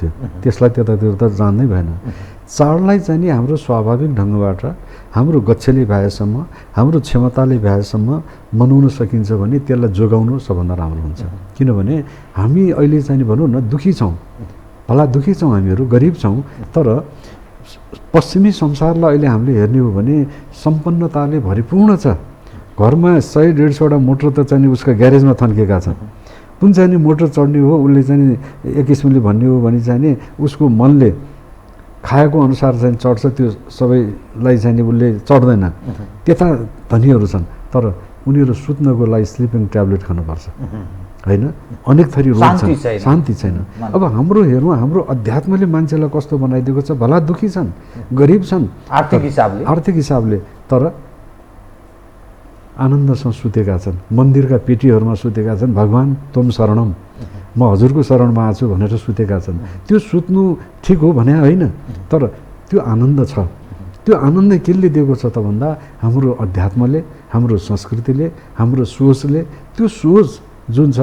त्यसलाई त्यतातिर त जान्नै भएन। चाडलाई चाहिँ नि हाम्रो स्वाभाविक ढङ्गबाट हाम्रो गच्छले भएसम्म, हाम्रो क्षमताले भएसम्म मनाउन सकिन्छ भने त्यसलाई जोगाउनु सबभन्दा राम्रो हुन्छ। किनभने हामी अहिले चाहिँ भनौँ न दुःखी छौँ, भला दुःखी छौँ, हामीहरू गरिब छौँ। तर पश्चिमी संसारलाई अहिले हामीले हेर्ने हो भने सम्पन्नताले भरिपूर्ण छ। घरमा 100-150वटा मोटर त चाहिँ उसका ग्यारेजमा थन्केका छन्। कुन चाहिँ मोटर चढ्ने हो उसले चाहिँ एक किसिमले भन्ने हो भने चाहिँ उसको मनले खाएको अनुसार चाहिँ चढ्छ, त्यो सबैलाई चाहिँ उसले चढ्दैन। त्यता धनीहरू छन्, तर उनीहरू सुत्नको लागि स्लिपिङ ट्याब्लेट खानुपर्छ, होइन? अनेक थरी रोग छन्, शान्ति छैन। अब हाम्रो हेरौँ, हाम्रो अध्यात्मले मान्छेलाई कस्तो बनाइदिएको छ, भला दुःखी छन्, गरिब छन् आर्थिक हिसाबले, तर आनन्दसँग सुतेका छन्, मन्दिरका पेटीहरूमा सुतेका छन्। भगवान् तुम शरणम, म हजुरको शरणमा आछु भनेर सुतेका छन्। त्यो सुत्नु ठिक हो भने होइन, तर त्यो आनन्द छ। त्यो आनन्द केले दिएको छ त भन्दा हाम्रो अध्यात्मले, हाम्रो संस्कृतिले, हाम्रो सोचले, त्यो सोच जुन छ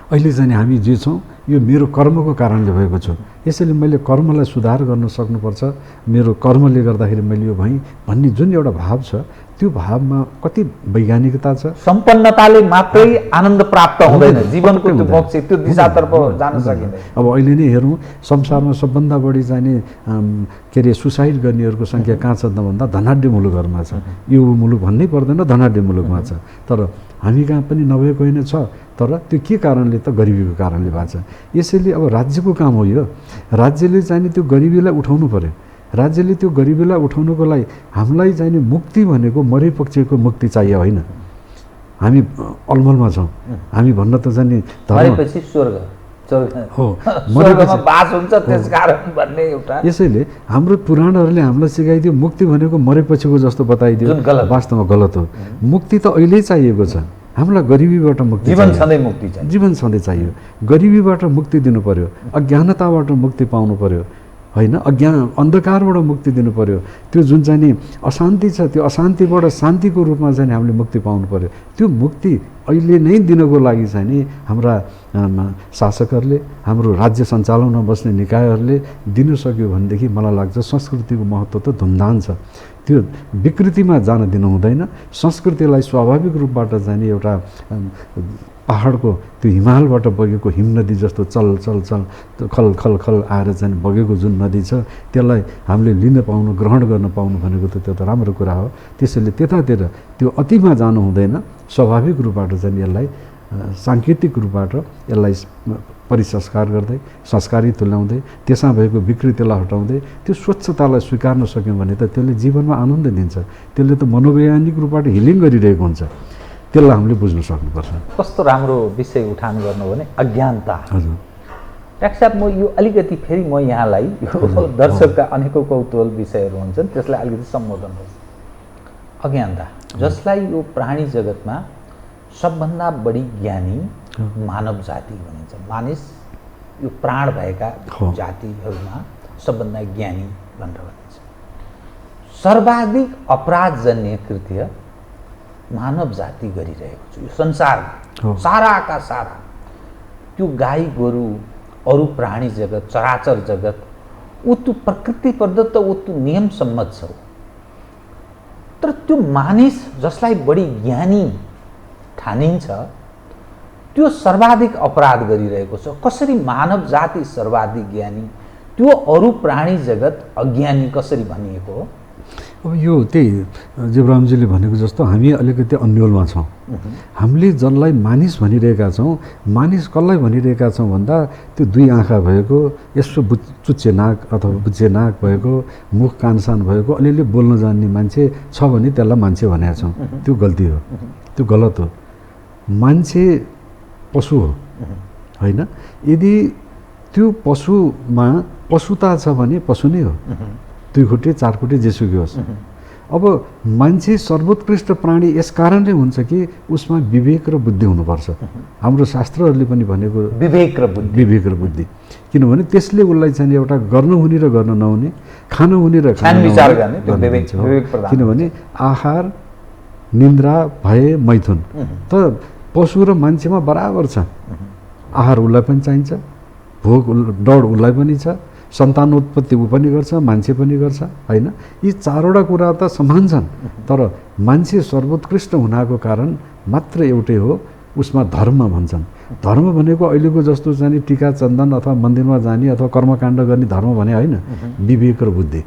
अहिले चाहिँ हामी जे छौँ यो मेरो कर्मको कारणले भएको छु। यसैले मैले कर्मलाई सुधार गर्न सक्नुपर्छ, मेरो कर्मले गर्दाखेरि मैले यो भएँ भन्ने जुन एउटा भाव छ, त्यो भावमा कति वैज्ञानिकता छ। सम्पन्नताले मात्रै आनन्द प्राप्त हुँदैन, जीवनको त्यो पक्ष त्यो दिशातर्फ जान सकिँदैन। अब अहिले नै हेरौँ, संसारमा सबभन्दा बढी चाहिँ के अरे सुसाइड गर्नेहरूको सङ्ख्या कहाँ छ त भन्दा धनाढ्य मुलुकहरूमा छ। यो मुलुक भन्नै पर्दैन, धनाढ्य मुलुकमा छ। तर हामी कहाँ पनि नभएको होइन छ, तर त्यो के कारणले त गरिबीको कारणले भएको छ। यसैले अब राज्यको काम हो यो, राज्यले चाहिँ त्यो गरिबीलाई उठाउनु पर्यो। राज्यले त्यो गरिबीलाई उठाउनुको लागि हामीलाई चाहिने मुक्ति भनेको मरे पक्षको मुक्ति चाहियो होइन। हामी अलमलमा छौँ, हामी भन्न त जाने मरेपछि स्वर्ग हो, मरेपछि बास हुन्छ त्यसकारण भन्ने एउटा। यसैले हाम्रो पुराणहरूले हामीलाई सिकाइदियो मुक्ति भनेको मरेपछिको जस्तो बताइदियो, वास्तवमा गलत हो। मुक्ति त अहिले चाहिएको छ हामीलाई, गरिबीबाट मुक्ति, जीवन सधैँ मुक्ति चाहियो, जीवन सधैँ चाहियो। गरिबीबाट मुक्ति दिनु पर्यो, अज्ञानताबाट मुक्ति पाउनु पर्यो, होइन? अन्धकारबाट मुक्ति दिनु पर्यो। त्यो जुन चाहिँ नि अशान्ति छ, त्यो अशान्तिबाट शान्तिको रूपमा चाहिँ हामीले मुक्ति पाउनु पर्यो। त्यो मुक्ति अहिले नै दिनको लागि चाहिँ नि हाम्रा शासकहरूले, हाम्रो राज्य सञ्चालनमा बस्ने निकायहरूले दिनु सक्यो भनेदेखि मलाई लाग्छ संस्कृतिको महत्त्व त धुमधाम छ। त्यो विकृतिमा जान दिनु हुँदैन। संस्कृतिलाई स्वाभाविक रूपबाट चाहिँ नि एउटा पहाडको त्यो हिमालबाट बगेको हिम नदी जस्तो चल चल चल खल खल खल आएर चाहिँ बगेको जुन नदी छ त्यसलाई हामीले लिन पाउनु, ग्रहण गर्न पाउनु भनेको त त्यो त राम्रो कुरा हो। त्यसैले त्यतातिर त्यो अतिमा जानु हुँदैन। स्वाभाविक रूपबाट चाहिँ यसलाई साङ्केतिक रूपबाट यसलाई परिसंस्कार गर्दै, संस्कारी तुल्याउँदै, त्यसमा भएको विकृतिलाई हटाउँदै त्यो स्वच्छतालाई स्वीकार्न सक्यौँ भने त त्यसले जीवनमा आनन्द दिन्छ। त्यसले त मनोवैज्ञानिक रूपबाट हिलिङ गरिरहेको हुन्छ। त्यसलाई हामीले बुझ्न सक्नुपर्छ। कस्तो राम्रो विषय उठान गर्नु भने अज्ञानता। हजुर डाक्टर साहब, म यो अलिकति फेरि म यहाँलाई यो दर्शकका अनेकौँ कौतूहल विषयहरू हुन्छन् त्यसलाई अलिकति सम्बोधन गर्छु। अज्ञानता, जसलाई यो प्राणी जगतमा सबभन्दा बढी ज्ञानी मानव जाति भनिन्छ। मानिस यो प्राण भएका जातिहरूमा सबभन्दा ज्ञानी भनेर भनिन्छ। सर्वाधिक अपराधजन्य कृत्य मानव जाति गरिरहेको छ यो संसारमा। साराका सारा त्यो गाई गोरु, अरू प्राणी जगत, चराचर जगत, ऊ त्यो प्रकृति प्रदत्त, ऊ त्यो नियम सम्मत छ। तर त्यो मानिस जसलाई बढी ज्ञानी ठानिन्छ त्यो सर्वाधिक अपराध गरिरहेको छ। कसरी मानव जाति सर्वाधिक ज्ञानी, त्यो अरू प्राणी जगत अज्ञानी कसरी भनिएको हो? अब यो त्यही जीवरामजीले भनेको जस्तो हामी अलिकति अन्यलमा छौँ। हामीले जसलाई मानिस भनिरहेका छौँ, मानिस कसलाई भनिरहेका छौँ भन्दा त्यो दुई आँखा भएको, यसो चुच्चे नाक अथवा बुच्चे नाक भएको, मुख कानसान भएको, अलिअलि बोल्न जान्ने मान्छे छ भने त्यसलाई मान्छे भनेका छौँ। त्यो गल्ती हो, त्यो गलत हो। मान्छे पशु हो होइन। यदि त्यो पशुमा पशुता छ भने पशु नै हो, दुई खुट्टे चार खुट्टे जेसुकै होस्। अब मान्छे सर्वोत्कृष्ट प्राणी यस कारणले हुन्छ कि उसमा विवेक र बुद्धि हुनुपर्छ। हाम्रो शास्त्रहरूले पनि भनेको विवेक र बुद्धि, किनभने त्यसले उसलाई चाहिँ एउटा गर्न हुने र गर्न नहुने, खान हुने र खान विचार गर्ने। किनभने आहार, निन्द्रा, भय, मैथुन त पशु र मान्छेमा बराबर छ। आहार उसलाई पनि चाहिन्छ, भोक डर उसलाई पनि छ, सन्तानोत्पत्ति ऊ पनि गर्छ, मान्छे पनि गर्छ होइन। यी चारवटा कुरा त समान छन्। तर मान्छे सर्वोत्कृष्ट हुनाको कारण मात्र एउटै हो, उसमा धर्म भन्छन्। धर्म भनेको अहिलेको जस्तो चाहिँ टीका चन्दन अथवा मन्दिरमा जाने अथवा कर्मकाण्ड गर्ने धर्म भने होइन। विवेक र बुद्धि,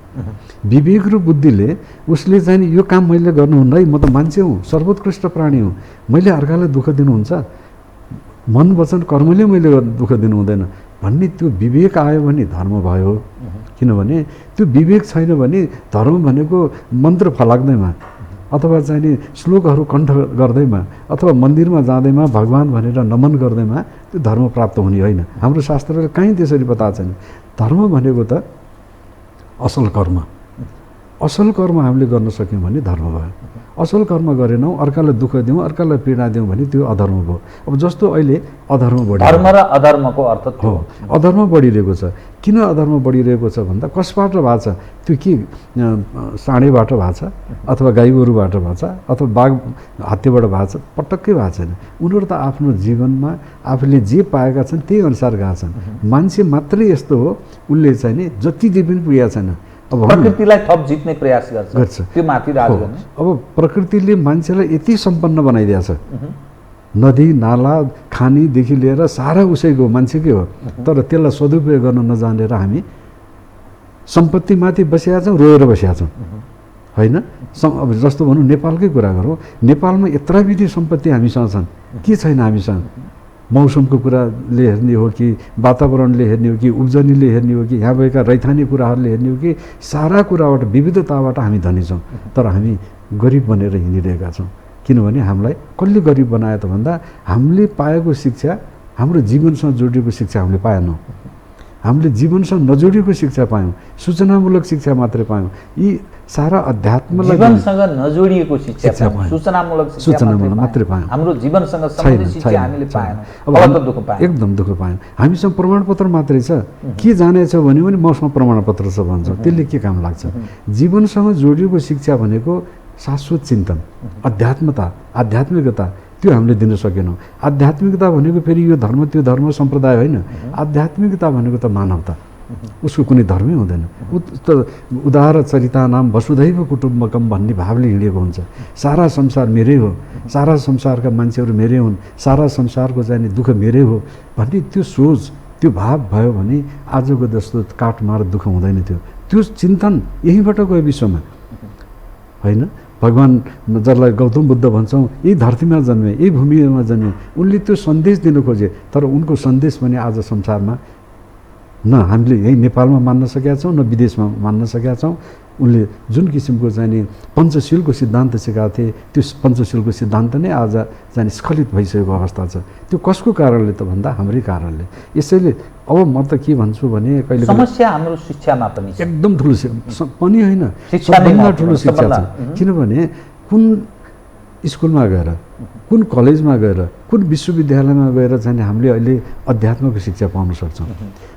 विवेक र बुद्धिले उसले चाहिँ यो काम मैले गर्नुहुन्न है, म त मान्छे हुँ, सर्वोत्कृष्ट प्राणी हुँ, मैले अर्कालाई दुःख दिनुहुन्छ, मन वचन कर्मले मैले दुःख दिनु हुँदैन भन्ने त्यो विवेक आयो भने धर्म भयो। किनभने त्यो विवेक छैन भने धर्म भनेको मन्त्र फलाक्दैमा अथवा चाहिँ नि श्लोकहरू कण्ठ गर्दैमा अथवा मन्दिरमा जाँदैमा भगवान् भनेर नमन गर्दैमा त्यो धर्म प्राप्त हुने होइन। हाम्रो शास्त्रले कहीँ त्यसरी बताएको छैन। धर्म भनेको त असल कर्म, असल कर्म हामीले गर्न सक्यौँ भने धर्म भयो। असल कर्म गरेनौँ, अर्कालाई दुःख दिउँ, अर्कालाई पीडा दिउँ भने त्यो अधर्म भयो। अब जस्तो अहिले अधर्म बढी, धर्म र अधर्मको अर्थ हो, अधर्म बढिरहेको छ। किन अधर्म बढिरहेको छ भन्दा कसबाट भएको छ? त्यो के साँडेबाट भएको छ अथवा गाई गोरुबाट भएको छ अथवा बाघ हात्तीबाट भएको छ? पटक्कै भएको छैन। उनीहरू त आफ्नो जीवनमा आफूले जे पाएका छन् त्यही अनुसार गएका छन्। मान्छे मात्रै यस्तो हो, उसले चाहिँ नि जति जे पनि पुगेको छैन। अब प्रकृतिलाई थप जित्ने प्रयास गर्छ, त्यो माथि राज गर्ने। अब प्रकृतिले मान्छेलाई यति सम्पन्न बनाइदिएको छ, नदी नाला खानीदेखि लिएर सारा उसैको मान्छेकै हो। तर त्यसलाई सदुपयोग गर्न नजानेर हामी सम्पत्तिमाथि बसिया छौँ, रोएर बसिया छौँ होइन। अब जस्तो भनौँ नेपालकै कुरा गरौँ, नेपालमा यत्रा विधि सम्पत्ति हामीसँग छन्, के छैन हामीसँग? मौसमको कुराले हेर्ने हो कि वातावरणले हेर्ने हो कि उब्जनीले हेर्ने हो कि यहाँ भएका रैथाने कुराहरूले हेर्ने हो कि सारा कुराबाट विविधताबाट हामी धनी छौँ। तर हामी गरिब बनेर हिँडिरहेका छौँ। किनभने हामीलाई कसले गरिब बनायो त भन्दा हामीले पाएको शिक्षा, हाम्रो जीवनसँग जोडिएको शिक्षा हामीले पाएनौँ। हामीले जीवनसँग नजोडिएको शिक्षा पायौँ, सूचनामूलक शिक्षा मात्रै पायौँ। यी सारा अध्यात्मलाई जीवनसँग नजोडिएको शिक्षा पायौँ, सूचनामूलक मात्रै पायौँ। हाम्रो जीवनसँग सम्बन्धित शिक्षा हामीले पाएनौँ, एकदम दुःख पायौँ। हामीसँग प्रमाणपत्र मात्रै छ, के जानेछ भने पनि मसँग प्रमाणपत्र छ भन्छ, त्यसले के काम लाग्छ? जीवनसँग जोडिएको शिक्षा भनेको शाश्वत चिन्तन, अध्यात्मता, आध्यात्मिकता, त्यो हामीले दिन सकेनौँ। आध्यात्मिकता भनेको फेरि यो धर्म त्यो धर्म सम्प्रदाय होइन। आध्यात्मिकता भनेको त मानवता, उसको कुनै धर्मै हुँदैन। उदार चरितानाम वसुधैव कुटुम्बकम भन्ने भावले हिँडेको हुन्छ। सारा संसार मेरै हो, सारा संसारका मान्छेहरू मेरै हुन्, सारा संसारको चाहिने दुःख मेरै हो भन्ने त्यो सोच, त्यो भाव भयो भने आजको जस्तो काठमार दुःख हुँदैन थियो। त्यो चिन्तन यहीँबाट गयो विश्वमा, होइन? भगवान जसलाई गौतम बुद्ध भन्छौँ, यही धरतीमा जन्मे, यही भूमिमा जन्मे, उनले त्यो सन्देश दिनु खोजे। तर उनको सन्देश पनि आज संसारमा न हामीले यही नेपालमा मान्न सकेका छौँ, न विदेशमा मान्न सकेका छौँ। उनले जुन किसिमको चाहिँ पञ्चशीलको सिद्धान्त सिकाएको थिए, त्यो पञ्चशीलको सिद्धान्त नै आज चाहिँ स्खलित भइसकेको अवस्था छ। त्यो कसको कारणले त भन्दा हाम्रै कारणले। यसैले अब म त के भन्छु भने कहिले समस्या हाम्रो शिक्षामा पनि छ, एकदम ठुलो पनि होइन, सबभन्दा ठुलो शिक्षा छ। किनभने कुन स्कुलमा गएर, कुन कलेजमा गएर, कुन विश्वविद्यालयमा गएर चाहिँ हामीले अहिले अध्यात्मको शिक्षा पाउन सक्छौँ।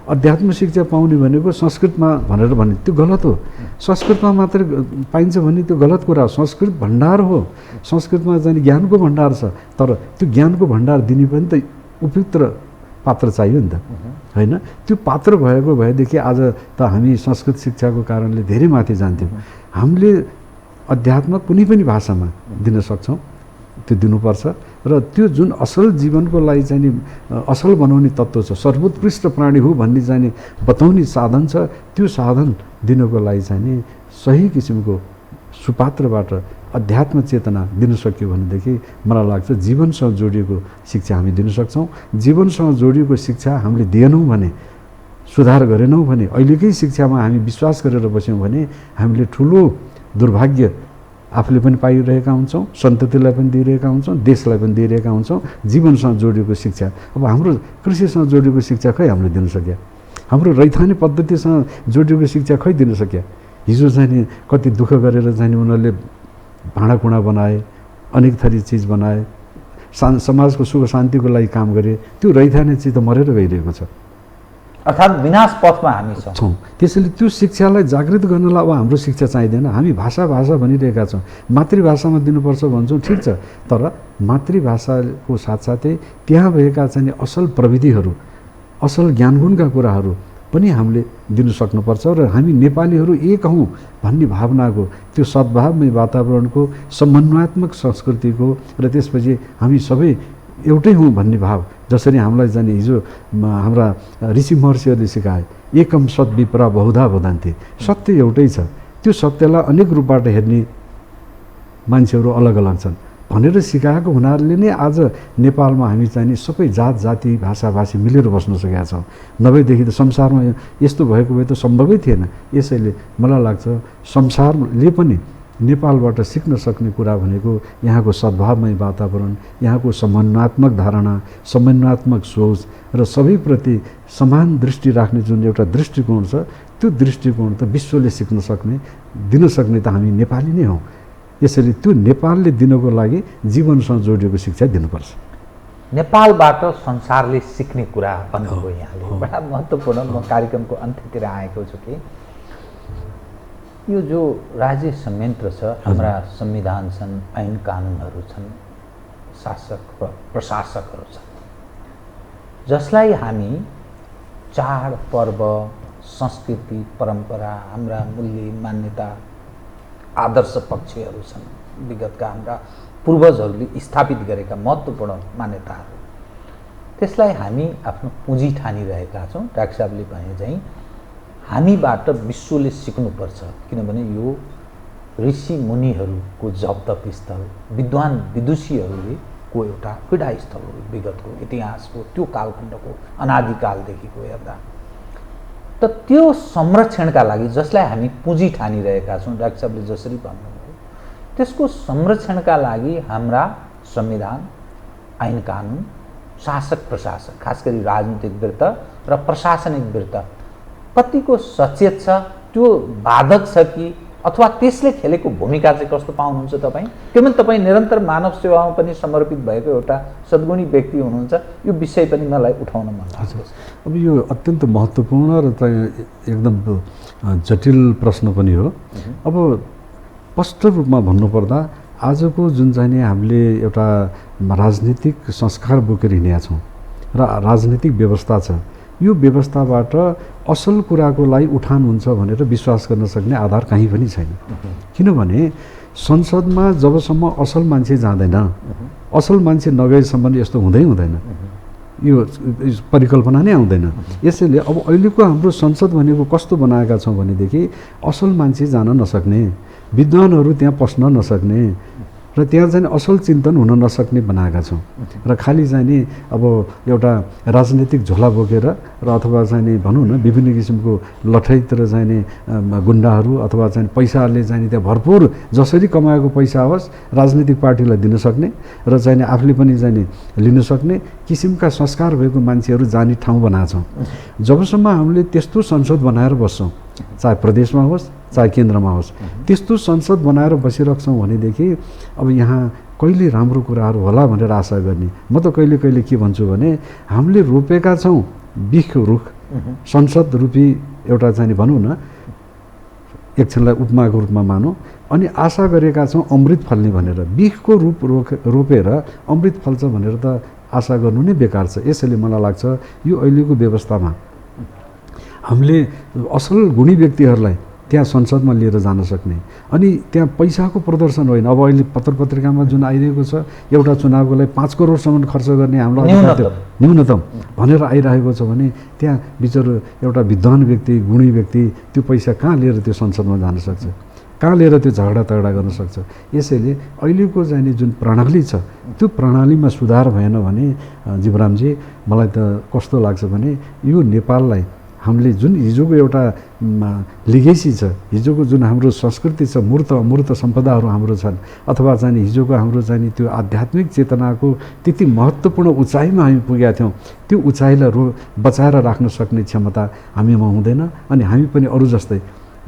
अध्यात्म शिक्षा पाउने भनेको संस्कृतमा भनेर भने त्यो गलत हो। संस्कृतमा मात्रै पाइन्छ भने त्यो गलत कुरा हो। संस्कृत भण्डार हो, संस्कृतमा चाहिँ ज्ञानको भण्डार छ। तर त्यो ज्ञानको भण्डार दिने पनि त उपयुक्त पात्र चाहियो नि त, होइन? त्यो पात्र भएको भएदेखि आज त हामी संस्कृत शिक्षाको कारणले धेरै माथि जान्थ्यौँ। हामीले अध्यात्म कुनै पनि भाषामा दिन सक्छौँ, त्यो दिनुपर्छ। र त्यो जुन असल जीवनको लागि चाहिँ असल बनाउने तत्त्व छ, सर्वोत्कृष्ट प्राणी हो भन्ने चाहिँ बताउने साधन छ, त्यो साधन दिनको लागि चाहिँ सही किसिमको सुपात्रबाट अध्यात्म चेतना दिन सक्यो भनेदेखि मलाई लाग्छ जीवनसँग जोडिएको शिक्षा हामी दिन सक्छौँ। जीवनसँग जोडिएको शिक्षा हामीले दिएनौँ भने, सुधार गरेनौँ भने, अहिलेकै शिक्षामा हामी विश्वास गरेर बस्यौँ भने हामीले ठुलो दुर्भाग्य आफूले पनि पाइरहेका हुन्छौँ, सन्ततिलाई पनि दिइरहेका हुन्छौँ, देशलाई पनि दिइरहेका हुन्छौँ। जीवनसँग जोडिएको शिक्षा, अब हाम्रो कृषिसँग जोडिएको शिक्षा खै हामीले दिन सक्या? हाम्रो रैथाने पद्धतिसँग जोडिएको शिक्षा खै दिन सक्या? हिजो चाहिँ कति दुःख गरेर चाहिँ उनीहरूले भाँडाकुँडा बनाए, अनेक थरी चिज बनाए, समाजको सुख शान्तिको लागि काम गरे, त्यो रैथाने चिज त मरेर गइरहेको छ, अर्थात् विनाश पथमा हामी छौँ। त्यसैले त्यो शिक्षालाई जागृत गर्नलाई अब हाम्रो शिक्षा चाहिँदैन। हामी भाषा भनिरहेका छौँ, मातृभाषामा दिनुपर्छ भन्छौँ, ठिक छ। तर मातृभाषाको साथसाथै त्यहाँ भएका चाहिँ असल प्रविधिहरू, असल ज्ञानगुणका कुराहरू पनि हामीले दिन सक्नुपर्छ। र हामी नेपालीहरू एक हौँ भन्ने भावनाको, त्यो सद्भावमय वातावरणको, समन्वयात्मक संस्कृतिको, र त्यसपछि हामी सबै एउटै हौँ भन्ने भाव, जसरी हामीलाई जाने हिजो हाम्रा ऋषि महर्षिहरूले सिकाए, एकम सद्विप्रा बहुधा वदन्ति, सत्य एउटै छ। त्यो सत्यलाई अनेक रूपबाट हेर्ने मान्छेहरू अलग अलग छन् भनेर सिकाएको हुनाले नै आज नेपालमा हामी चाहिँ सबै जात जाति भाषा भाषी मिलेर बस्न सकेका छौँ। नभएदेखि त संसारमा यस्तो भएको भए त सम्भवै थिएन। यसैले मलाई लाग्छ संसारले पनि नेपालबाट सिक्न सक्ने कुरा भनेको यहाँको सद्भावमय वातावरण, यहाँको समन्वयात्मक धारणा, समन्वयात्मक सोच र सबैप्रति समान दृष्टि राख्ने जुन एउटा दृष्टिकोण छ, त्यो दृष्टिकोण त विश्वले सिक्न सक्ने, दिन सक्ने त हामी नेपाली नै हौँ। यसैले त्यो नेपालले दिनको लागि जीवनसँग जोडिएको शिक्षा दिनुपर्छ। नेपालबाट संसारले सिक्ने कुरा भन्नुभयो यहाँले, बडा महत्त्वपूर्ण। म कार्यक्रमको अन्त्यतिर आएको छु कि यो जो राज्य संयन्त्र छ, हाम्रा संविधान छन्, ऐन कानुनहरू छन्, शासक र प्रशासकहरू छन्, जसलाई हामी चाड पर्व, संस्कृति, परम्परा, हाम्रा मूल्य मान्यता, आदर्श पक्षहरू छन्, विगतका हाम्रा पूर्वजहरूले स्थापित गरेका महत्त्वपूर्ण मान्यताहरू, त्यसलाई हामी आफ्नो पुँजी ठानिरहेका छौँ। डाक्टर साहबले भने चाहिँ हामीबाट विश्वले सिक्नुपर्छ, किनभने यो ऋषि मुनिहरूको जपतपस्थल, विद्वान विदुषीहरूले को एउटा पीडास्थल हो, विगतको इतिहासको त्यो कालखण्डको अनादिकालदेखिको हेर्दा। त त्यो संरक्षणका लागि जसलाई हामी पुँजी ठानिरहेका छौँ, डाक्टर साहबले जसरी भन्नुभयो, त्यसको संरक्षणका लागि हाम्रा संविधान, ऐन कानुन, शासक प्रशासक, खास गरी राजनीतिक वृत्त र प्रशासनिक वृत्त कतिको सचेत छ, त्यो बाधक छ कि, अथवा त्यसले खेलेको भूमिका चाहिँ कस्तो पाउनुहुन्छ तपाईँ? केवल तपाईँ निरन्तर मानव सेवामा पनि समर्पित भएको एउटा सद्गुणी व्यक्ति हुनुहुन्छ, यो विषय पनि मलाई उठाउन मन लाग्छ। अब यो अत्यन्त महत्त्वपूर्ण र एकदम जटिल प्रश्न पनि हो। अब स्पष्ट रूपमा भन्नुपर्दा आजको जुन चाहिँ हामीले एउटा राजनीतिक संस्कार बोकेर हिँडेका छौँ र राजनीतिक व्यवस्था छ, यो व्यवस्थाबाट असल कुराको लागि उठान हुन्छ भनेर विश्वास गर्न सक्ने आधार कहीँ पनि छैन। किनभने संसदमा जबसम्म असल मान्छे जाँदैन, असल मान्छे नगएसम्म यस्तो हुँदैन, यो परिकल्पना नै आउँदैन। यसैले अब अहिलेको हाम्रो संसद भनेको कस्तो बनाएका छौँ भनेदेखि असल मान्छे जान नसक्ने, विद्वानहरू त्यहाँ पस्न नसक्ने र त्यहाँ चाहिँ असल चिन्तन हुन नसक्ने बनाएका छौँ। र खालि चाहिँ नि अब एउटा राजनीतिक झोला बोकेर र अथवा चाहिँ नि भनौँ न विभिन्न किसिमको लठैतिर चाहिँ नि गुन्डाहरू अथवा चाहिँ पैसाले चाहिँ नि त्यहाँ भरपुर जसरी कमाएको पैसा होस् राजनीतिक पार्टीलाई दिन सक्ने र चाहिँ नि आफूले पनि चाहिँ नि लिन सक्ने किसिमका संस्कार भएको मान्छेहरू जाने ठाउँ बनाएको छौँ। जबसम्म हामीले त्यस्तो संसद बनाएर बस्छौँ, चाहे प्रदेशमा होस् चाहे केन्द्रमा होस्, त्यस्तो संसद बनाएर बसिरहेछौँ भनेदेखि अब यहाँ कहिले राम्रो कुराहरू होला भनेर आशा गर्ने। म त कहिले कहिले के भन्छु भने हामीले रोपेका छौँ बिख रुख, संसद रूपी एउटा चाहिँ भनौँ न एकछिनलाई उपमाको रूपमा मानौँ, अनि आशा गरेका छौँ अमृत फल्ने भनेर। बिखको रूप रोपेर अमृत फल्छ भनेर त आशा गर्नु नै बेकार छ। यसैले मलाई लाग्छ यो अहिलेको व्यवस्थामा हामीले असल गुणी व्यक्तिहरूलाई त्यहाँ संसदमा लिएर जान सक्ने, अनि त्यहाँ पैसाको प्रदर्शन होइन। अब अहिले पत्रपत्रिकामा जुन आइरहेको छ एउटा चुनावको लागि 5 करोडसम्म खर्च गर्ने हाम्रो न्यूनतम भनेर आइरहेको छ भने त्यहाँ बिचरो एउटा विद्वान व्यक्ति, गुणी व्यक्ति त्यो पैसा कहाँ लिएर त्यो संसदमा जान सक्छ, कहाँ लिएर त्यो झगडा तगडा गर्न सक्छ। यसैले अहिलेको चाहिँ जुन प्रणाली छ त्यो प्रणालीमा सुधार भएन भने जीवरामजी मलाई त कस्तो लाग्छ भने यो नेपाललाई हामीले जुन हिजोको एउटा लिगेसी छ, हिजोको जुन हाम्रो संस्कृति छ, मूर्त अमूर्त सम्पदाहरू हाम्रो छन्, अथवा चाहिँ हिजोको हाम्रो चाहिँ त्यो आध्यात्मिक चेतनाको त्यति महत्त्वपूर्ण उचाइमा हामी पुगेका थियौँ, त्यो उचाइलाई बचाएर राख्न सक्ने क्षमता हामीमा हुँदैन। अनि हामी पनि अरू जस्तै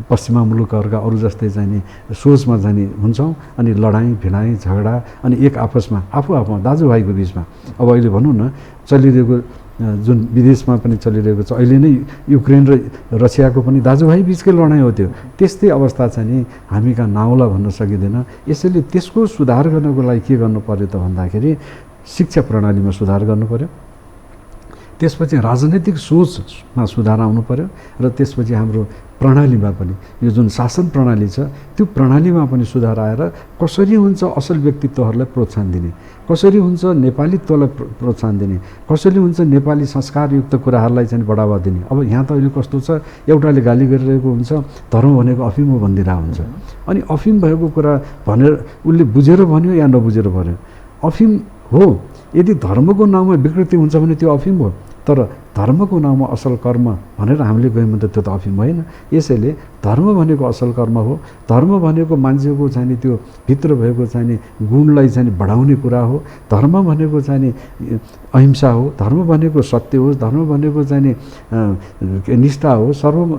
पश्चिमा मुलुकहरूका अरू जस्तै चाहिँ नि सोचमा चाहिँ हुन्छौँ, अनि लडाइँ भिडाइँ झगडा अनि एक आपसमा आफू दाजुभाइको बिचमा अब अहिले भनौँ न चलिरहेको जुन विदेशमा पनि चलिरहेको छ, अहिले नै युक्रेन र रसियाको पनि दाजुभाइ बिचकै लडाइँ हो त्यो। त्यस्तै अवस्था चाहिँ नि हामी कहाँ नआउला भन्न सकिँदैन। यसैले त्यसको सुधार गर्नको लागि के गर्नु पर्यो त भन्दाखेरि शिक्षा प्रणालीमा सुधार गर्नु पर्यो, त्यसपछि राजनैतिक सोचमा सुधार आउनु पर्यो, र त्यसपछि हाम्रो प्रणालीमा पनि यो जुन शासन प्रणाली छ त्यो प्रणालीमा पनि सुधार आएर कसरी हुन्छ असल व्यक्तित्वहरूलाई प्रोत्साहन दिने, कसरी हुन्छ नेपालीत्वलाई प्रोत्साहन दिने, कसरी हुन्छ नेपाली संस्कारयुक्त कुराहरूलाई चाहिँ बढावा दिने। अब यहाँ त अहिले कस्तो छ, एउटाले गाली गरिरहेको हुन्छ धर्म भनेको अफिम हो भनिदिरहेको हुन्छ, अनि अफिम भएको कुरा भनेर उसले बुझेर भन्यो या नबुझेर भन्यो, अफिम हो। यदि धर्मको नाममा विकृति हुन्छ भने त्यो अफिम हो, तर धर्मको नाममा असल कर्म भनेर हामीले गयौँ भने त त्यो त अफिम होइन। यसैले धर्म भनेको असल कर्म हो, धर्म भनेको मान्छेको चाहिँ नि त्यो भित्र भएको चाहिँ नि गुणलाई चाहिँ बढाउने कुरा हो, धर्म भनेको चाहिँ नि अहिंसा हो, धर्म भनेको सत्य हो, धर्म भनेको चाहिँ नि निष्ठा हो,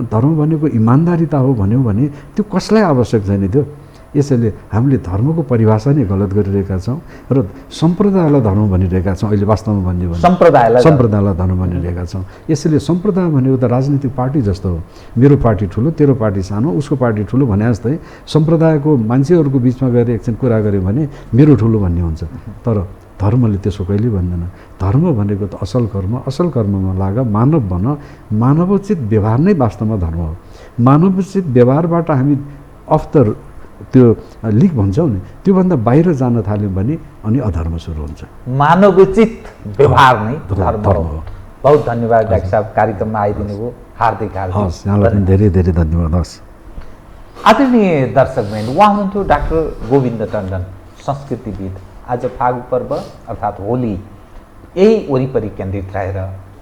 धर्म भनेको इमान्दारिता हो भन्यो भने त्यो कसलाई आवश्यक छैन त्यो। यसैले हामीले धर्मको परिभाषा नै गलत गरिरहेका छौँ र सम्प्रदायलाई धर्म भनिरहेका छौँ। अहिले वास्तवमा भन्ने भने सम्प्रदायलाई धर्म भनिरहेका छौँ। यसैले सम्प्रदाय भनेको त राजनीतिक पार्टी जस्तो हो, मेरो पार्टी ठुलो तेरो पार्टी सानो उसको पार्टी ठुलो भने जस्तै सम्प्रदायको मान्छेहरूको बिचमा गएर एकछिन कुरा गऱ्यो भने मेरो ठुलो भन्ने हुन्छ। तर धर्मले त्यसो कहिले भन्दैन। धर्म भनेको त असल कर्ममा लाग, मानव बन, मानवोचित व्यवहार नै वास्तवमा धर्म हो। मानवोचित व्यवहारबाट हामी अफ द त्यो लिक भन्छौँ नि, त्योभन्दा बाहिर जान थाल्यौँ भने अनि अधर्म सुरु हुन्छ। मानवोचित व्यवहार नै धर्म हो। बहुत धन्यवाद डाक्टर साहब, कार्यक्रममा आइदिनु भयो, हार्दिक हस्, यहाँलाई पनि धेरै धेरै धन्यवाद। हस् आदरणीय दर्शकवृन्द, उहाँ हुनुहुन्थ्यो डाक्टर गोविन्द टण्डन, संस्कृतिविद। आज फागु पर्व अर्थात् होली यही वरिपरि केन्द्रित रहेर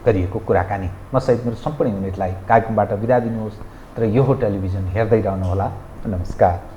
गरिएको कुराकानी। म सहित मेरो सम्पूर्ण युनिटलाई कार्यक्रमबाट बिदा दिनुहोस्, तर यो टेलिभिजन हेर्दै रहनुहोला। नमस्कार।